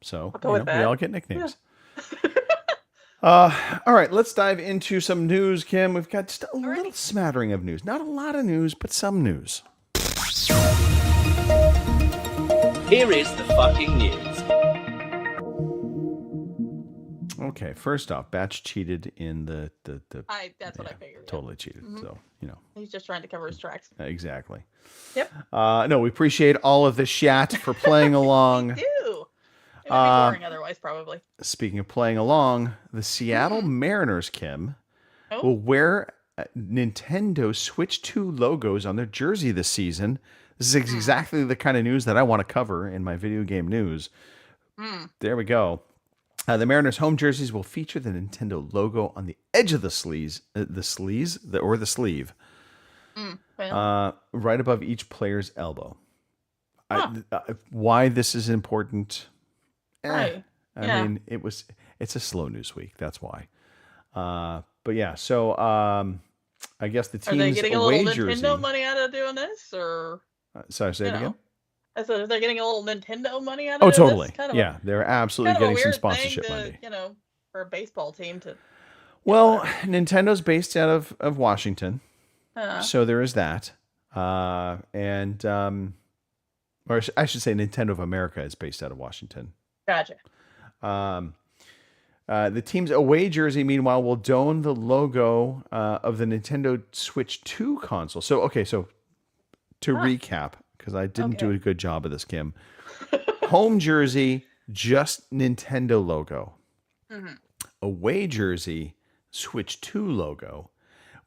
So, I'll go with we that. all get nicknames. All right, let's dive into some news, Kim. We've got just a little smattering of news. Not a lot of news, but some news. Here is the fucking news. Okay, first off, Batch cheated in the That's what I figured. totally cheated. So, He's just trying to cover his tracks. exactly. Yep. No, we appreciate all of the chat for playing along. We do. It would be boring otherwise, probably. Speaking of playing along, the Seattle Mariners, Kim, will wear Nintendo Switch 2 logos on their jersey this season. This is exactly the kind of news that I want to cover in my video game news. There we go. The Mariners' home jerseys will feature the Nintendo logo on the edge of the sleeve, right above each player's elbow. Why this is important? Right. I mean, it's a slow news week. That's why. But yeah, so I guess the team's Are they getting a little away Nintendo jersey. money out of doing this, or? Sorry, say it again. I said, they're getting a little Nintendo money out of Oh, this. totally. Kind of Yeah, they're absolutely kind of a getting some weird sponsorship thing to, money. for a baseball team to. Well, Nintendo's based out of Washington, Uh, so there is that. Or I should say Nintendo of America is based out of Washington. Gotcha. The team's away jersey, meanwhile, will don the logo of the Nintendo Switch 2 console. So to recap, because I didn't do a good job of this, Kim. Home jersey, just Nintendo logo. Away jersey, Switch 2 logo,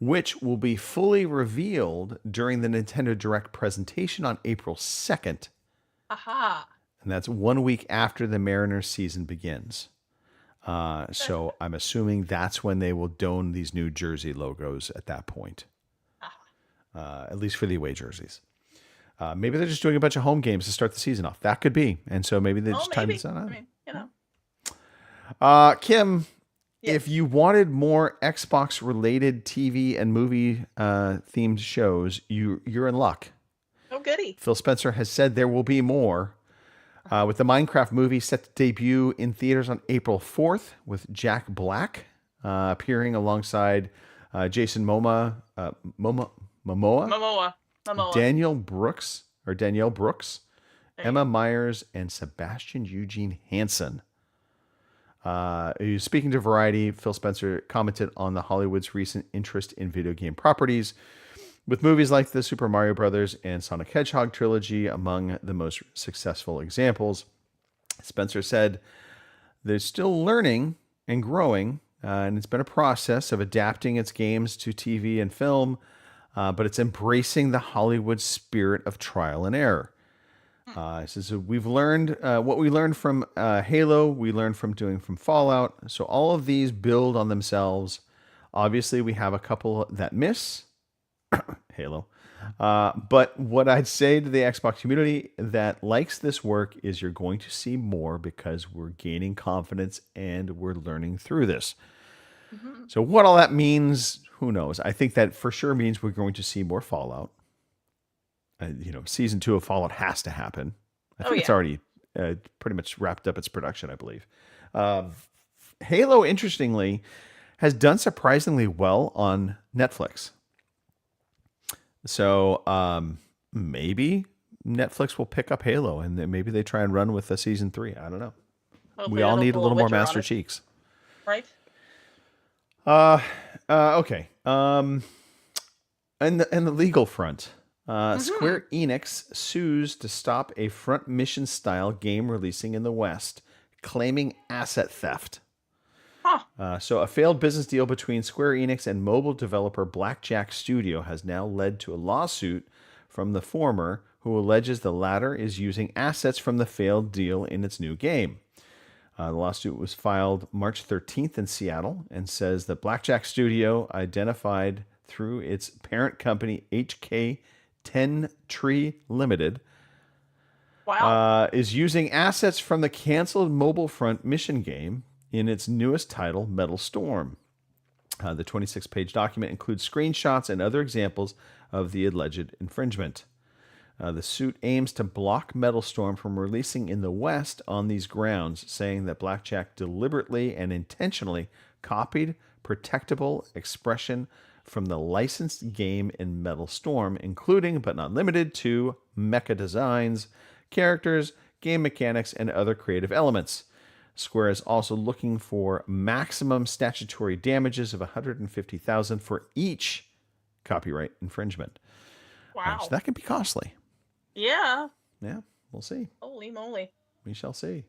which will be fully revealed during the Nintendo Direct presentation on April 2nd. Aha. And that's 1 week after the Mariners season begins. So I'm assuming that's when they will don these new jersey logos at that point. At least for the away jerseys. Maybe they're just doing a bunch of home games to start the season off. That could be. And so maybe they just time this out. Kim, if you wanted more Xbox related TV and movie themed shows, you're in luck. Oh, goody. Phil Spencer has said there will be more. With the Minecraft movie set to debut in theaters on April 4th with Jack Black appearing alongside Jason Momoa, Danielle Brooks, Emma Myers, and Sebastian Eugene Hansen. Speaking to Variety, Phil Spencer commented on the Hollywood's recent interest in video game properties, with movies like the Super Mario Brothers and Sonic Hedgehog trilogy among the most successful examples. Spencer said, "They're still learning and growing, and it's been a process of adapting its games to TV and film, but it's embracing the Hollywood spirit of trial and error." He says, we've learned what we learned from Halo, we learned from Fallout. So all of these build on themselves. Obviously, we have a couple that miss. Halo. But what I'd say to the Xbox community that likes this work is you're going to see more because we're gaining confidence and we're learning through this. So what all that means, who knows? I think that for sure means we're going to see more Fallout. Season 2 of Fallout has to happen. I think it's already pretty much wrapped up its production, I believe. Halo, interestingly, has done surprisingly well on Netflix. So maybe Netflix will pick up Halo and then maybe they try and run with a season 3. I don't know. Hopefully we all it'll need a pull little more Witcher on Master it. Cheeks. Right? Okay. In the legal front, Square Enix sues to stop a front mission style game releasing in the West, claiming asset theft. So a failed business deal between Square Enix and mobile developer Blackjack Studio has now led to a lawsuit from the former, who alleges the latter is using assets from the failed deal in its new game. The lawsuit was filed March 13th in Seattle and says that Blackjack Studio, identified through its parent company HK 10 Tree Limited, is using assets from the canceled mobile front mission game in its newest title, Metal Storm. The 26-page document includes screenshots and other examples of the alleged infringement. The suit aims to block Metal Storm from releasing in the West on these grounds, saying that Blackjack deliberately and intentionally copied protectable expression from the licensed game in Metal Storm, including but not limited to mecha designs, characters, game mechanics, and other creative elements. Square is also looking for maximum statutory damages of $150,000 for each copyright infringement. Wow. So that can be costly. Yeah. Yeah, we'll see. Holy moly. We shall see.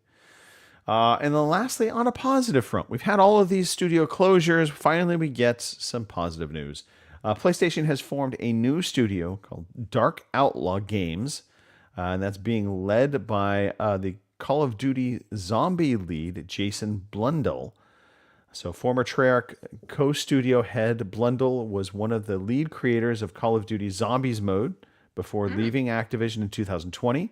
And then lastly, on a positive front, we've had all of these studio closures. Finally, we get some positive news. PlayStation has formed a new studio called Dark Outlaw Games, and that's being led by the Call of Duty Zombie lead, Jason Blundell. So former Treyarch co-studio head Blundell was one of the lead creators of Call of Duty Zombies mode before leaving Activision in 2020.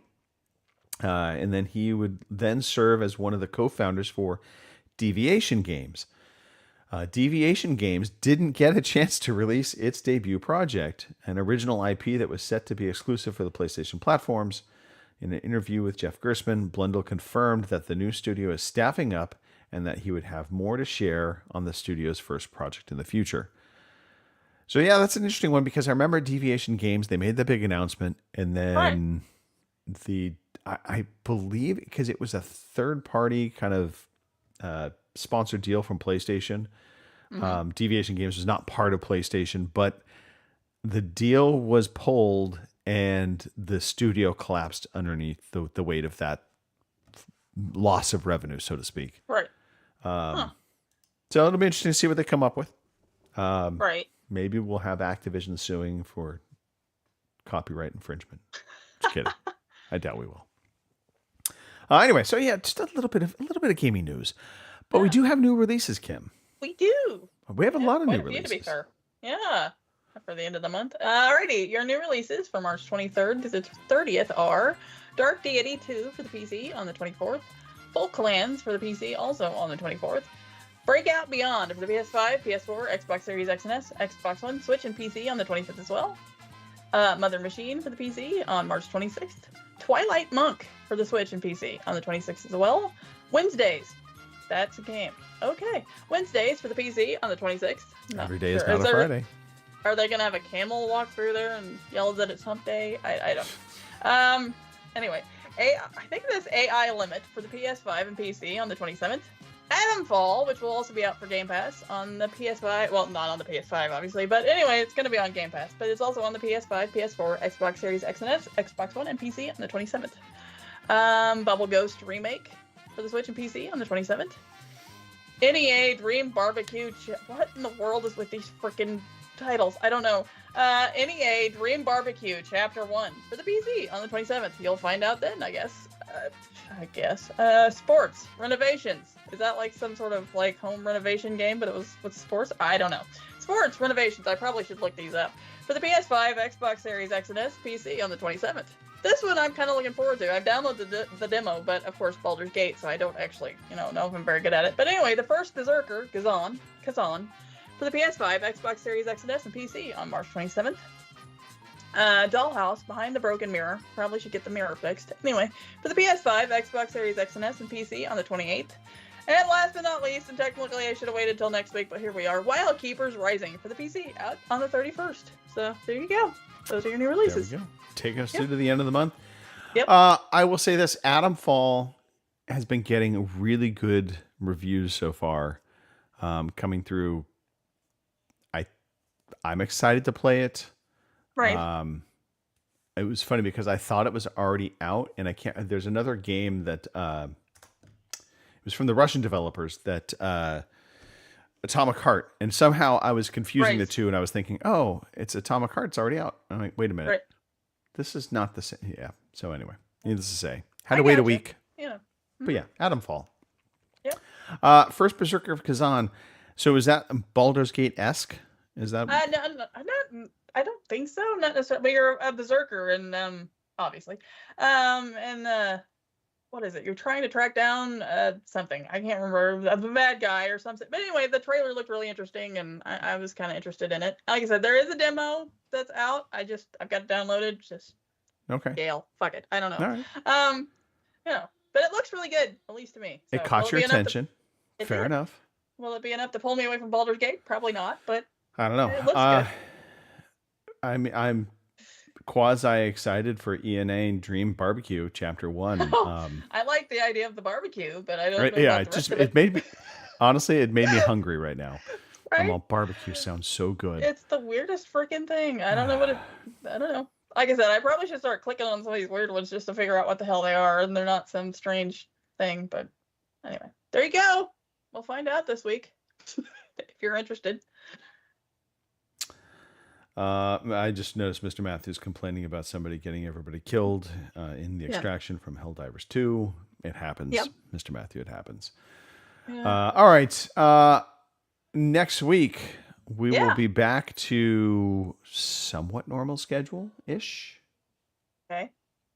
And then he would then serve as one of the co-founders for Deviation Games. Deviation Games didn't get a chance to release its debut project, an original IP that was set to be exclusive for the PlayStation platforms. In an interview with Jeff Gerstmann, Blundell confirmed that the new studio is staffing up and that he would have more to share on the studio's first project in the future. So yeah, that's an interesting one because I remember Deviation Games, they made the big announcement, and then I believe because it was a third-party kind of sponsored deal from PlayStation. Deviation Games was not part of PlayStation, but the deal was pulled and the studio collapsed underneath the weight of that loss of revenue, so to speak. Right. So it'll be interesting to see what they come up with. Right. Maybe we'll have Activision suing for copyright infringement. Just kidding. I doubt we will. Anyway, so yeah, just a little bit of gaming news, but we do have new releases, Kim. We do. We have a lot of new Quite a few, releases. to be fair. Yeah. For the end of the month. Alrighty, your new releases for March 23rd to the 30th are Dark Deity 2 for the PC on the 24th, Full Clans for the PC also on the 24th, Breakout Beyond for the PS5, PS4, Xbox Series X and S, Xbox One, Switch, and PC on the 25th as well. Mother Machine for the PC on March 26th. Twilight Monk for the Switch and PC on the 26th as well. Wednesdays. That's a game. Okay. Wednesdays for the PC on the 26th. Every day is not a Friday. Are they going to have a camel walk through there and yell that it's hump day? I don't. Anyway, I think this AI Limit for the PS5 and PC on the 27th. Adamfall, which will also be out for Game Pass on the PS5. Well, not on the PS5, obviously. But anyway, it's going to be on Game Pass. But it's also on the PS5, PS4, Xbox Series X and S, Xbox One, and PC on the 27th. Bubble Ghost Remake for the Switch and PC on the 27th. NEA Dream Barbecue. What in the world is with these freaking titles? I don't know. NEA Dream Barbecue Chapter 1 for the PC on the 27th. You'll find out then, I guess. Sports Renovations. Is that like some sort of like home renovation game, but it was with sports? I don't know. Sports Renovations. I probably should look these up. For the PS5, Xbox Series X and S, PC on the 27th. This one I'm kind of looking forward to. I've downloaded the demo, but of course Baldur's Gate, so I don't actually, know if I'm very good at it. But anyway, the first Berserker, Kazan, for the PS5, Xbox Series X and S, and PC on March 27th. Dollhouse, Behind the Broken Mirror. Probably should get the mirror fixed. Anyway, for the PS5, Xbox Series X and S, and PC on the 28th. And last but not least, and technically I should have waited till next week, but here we are, Wild Keepers Rising for the PC out on the 31st. So there you go. Those are your new releases. There we go. Take us through to the end of the month. Yep. I will say this, Adamfall has been getting really good reviews so far. Coming through. I'm excited to play it. Right. It was funny because I thought it was already out, and there's another game that it was from the Russian developers that Atomic Heart, and somehow I was confusing the two, and I was thinking, oh, it's Atomic Heart, it's already out. I'm like, wait a minute. Right. This is not the same. Yeah. So anyway, needless to say, had to wait a week. Yeah. Mm-hmm. But yeah, Adamfall. Yep. First Berserker of Kazan. So is that Baldur's Gate-esque? Is that? No, I don't think so. Not necessarily. But you're a berserker, and obviously, and what is it? You're trying to track down something. I can't remember, the bad guy or something. But anyway, the trailer looked really interesting, and I was kind of interested in it. Like I said, there is a demo that's out. I've got it downloaded. Just Okay. Gale, fuck it. I don't know. All right. But it looks really good, at least to me. So, It caught your attention. It Fair did. enough. Will it be enough to pull me away from Baldur's Gate? Probably not, but I don't know. it looks good. I'm quasi excited for ENA and Dream Barbecue Chapter 1. I like the idea of the barbecue, but I don't know Yeah, about the rest of it made me honestly, it made me hungry right now. Right? Barbecue sounds so good. It's the weirdest freaking thing. I don't know I don't know. Like I said, I probably should start clicking on some of these weird ones just to figure out what the hell they are, and they're not some strange thing. But anyway, there you go. We'll find out this week if you're interested. I just noticed Mr. Matthews complaining about somebody getting everybody killed in the extraction from Helldivers 2. It happens, Yep. Mr. Matthew. It happens. Yeah. All right. Next week we will Yeah. be back to somewhat normal schedule ish. Okay.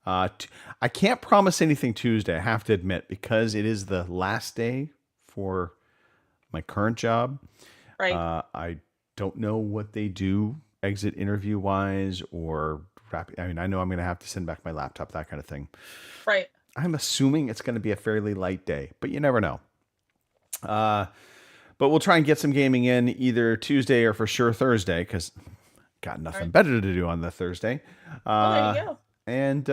I can't promise anything Tuesday, I have to admit, because it is the last day for my current job. Right. I don't know what they do exit interview wise or I mean, I know I'm going to have to send back my laptop, that kind of thing. Right. I'm assuming it's going to be a fairly light day, but you never know. But we'll try and get some gaming in either Tuesday or for sure Thursday, because got nothing better to do on the Thursday. Well, there you go. And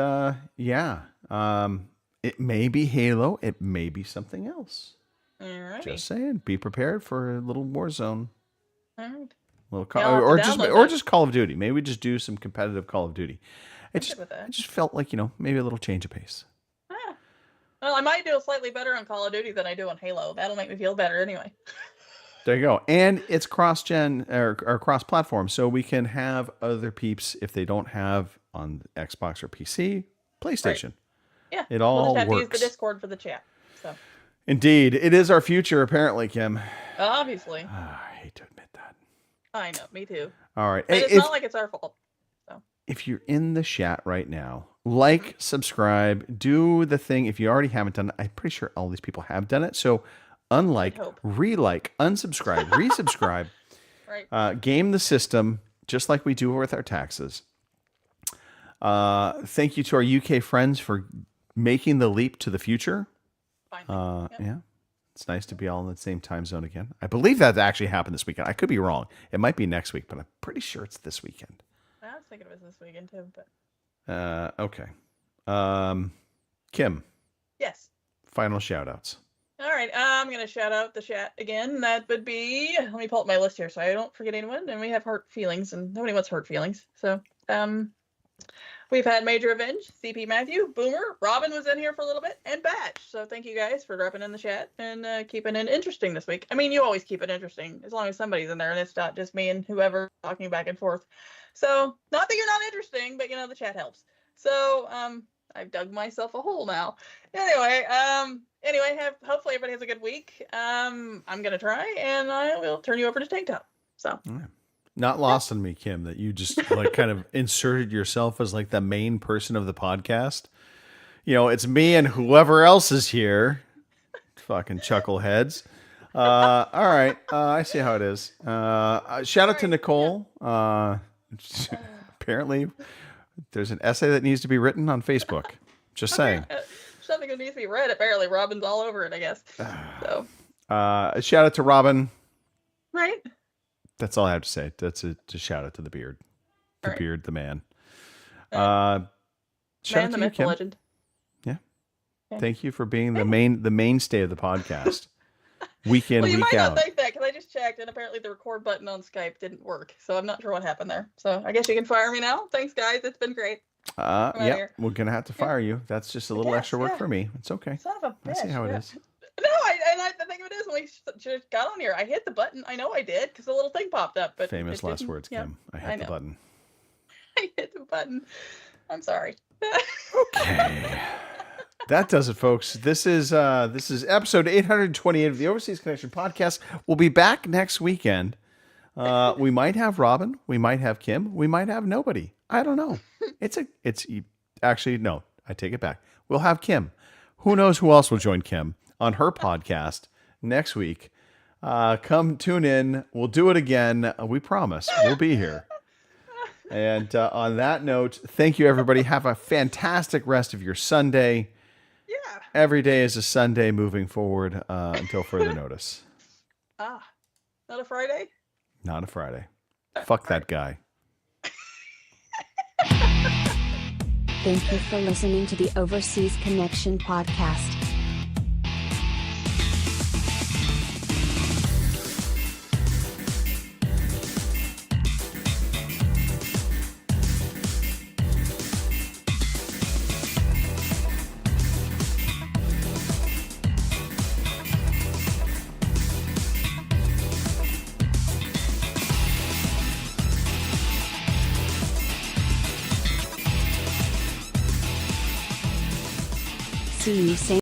it may be Halo. It may be something else. Alrighty. Just saying. Be prepared for a little Warzone. All right. Little Yeah, I'll or have to just download that. just Call of Duty. Maybe we just do some competitive Call of Duty. I'm good with that. I just felt like, maybe a little change of pace. Well, I might do slightly better on Call of Duty than I do on Halo. That'll make me feel better anyway. There you go. And it's cross-gen or cross-platform, so we can have other peeps if they don't have on Xbox or PC, PlayStation. Yeah. It We'll all just have to use works. the Discord for the chat. So Indeed. It is our future, apparently, Kim. obviously. I hate to admit that. I know, me too. All right. But Hey, it's not like it's our fault. if you're in the chat right now, like, subscribe, do the thing. If you already haven't done it, I'm pretty sure all these people have done it. So unlike, re-like, unsubscribe, resubscribe, game the system just like we do with our taxes. Thank you to our UK friends for making the leap to the future. Yeah. It's nice to be all in the same time zone again. I believe that actually happened this weekend. I could be wrong. It might be next week, but I'm pretty sure it's this weekend. I was thinking it was this weekend too, but Okay. Kim, yes. final shout outs. All right, I'm gonna shout out the chat again. That would be, let me pull up my list here so I don't forget anyone. And we have hurt feelings, and nobody wants hurt feelings. So, we've had Major Avenge, CP Matthew, Boomer, Robin was in here for a little bit, and Batch. So thank you guys for dropping in the chat and keeping it interesting this week. I mean, you always keep it interesting as long as somebody's in there, and it's not just me and whoever talking back and forth. So, not that you're not interesting, but the chat helps. So, I've dug myself a hole now. Anyway, hopefully everybody has a good week. I'm gonna try, and I will turn you over to Tank Top. So, Not lost on me, Kim, that you just kind of inserted yourself as like the main person of the podcast. It's me and whoever else is here. Fucking chuckleheads. All right. I see how it is. Shout out to Nicole. Apparently, there's an essay that needs to be written on Facebook. Just saying. something that needs to be read. Apparently, Robin's all over it, I guess. So, shout out to Robin. right? That's all I have to say. That's a shout out to the beard. The Right. beard, the man. Man, Shout the out to you, myth, the Kim. legend. Yeah. Okay. Thank you for being the mainstay of the podcast. Week in, Well, you week might out. not think that because I just checked, and apparently the record button on Skype didn't work. So I'm not sure what happened there. So I guess you can fire me now. Thanks, guys. It's been great. I'm outta Yeah, here. we're gonna have to fire you. That's just a little guess, extra work yeah. for me. It's okay. Son of a I see bitch, how it yeah. is. No, the thing of it is, when we just got on here, I hit the button. I know I did because the little thing popped up. But Famous it last didn't- words, yeah, Kim. I hit the know. button. I hit the button. I'm sorry. Okay. That does it, folks. This is episode 828 of the Overseas Connection podcast. We'll be back next weekend. We might have Robin. We might have Kim. We might have nobody. I don't know. Actually, no, I take it back. We'll have Kim. who knows who else will join Kim on her podcast next week. Come tune in. We'll do it again. We promise. We'll be here. And on that note, thank you, everybody. Have a fantastic rest of your Sunday. Yeah. Every day is a Sunday moving forward until further notice. Not a Friday? Not a Friday. Fuck that guy. Thank you for listening to the Overseas Connection podcast. See you same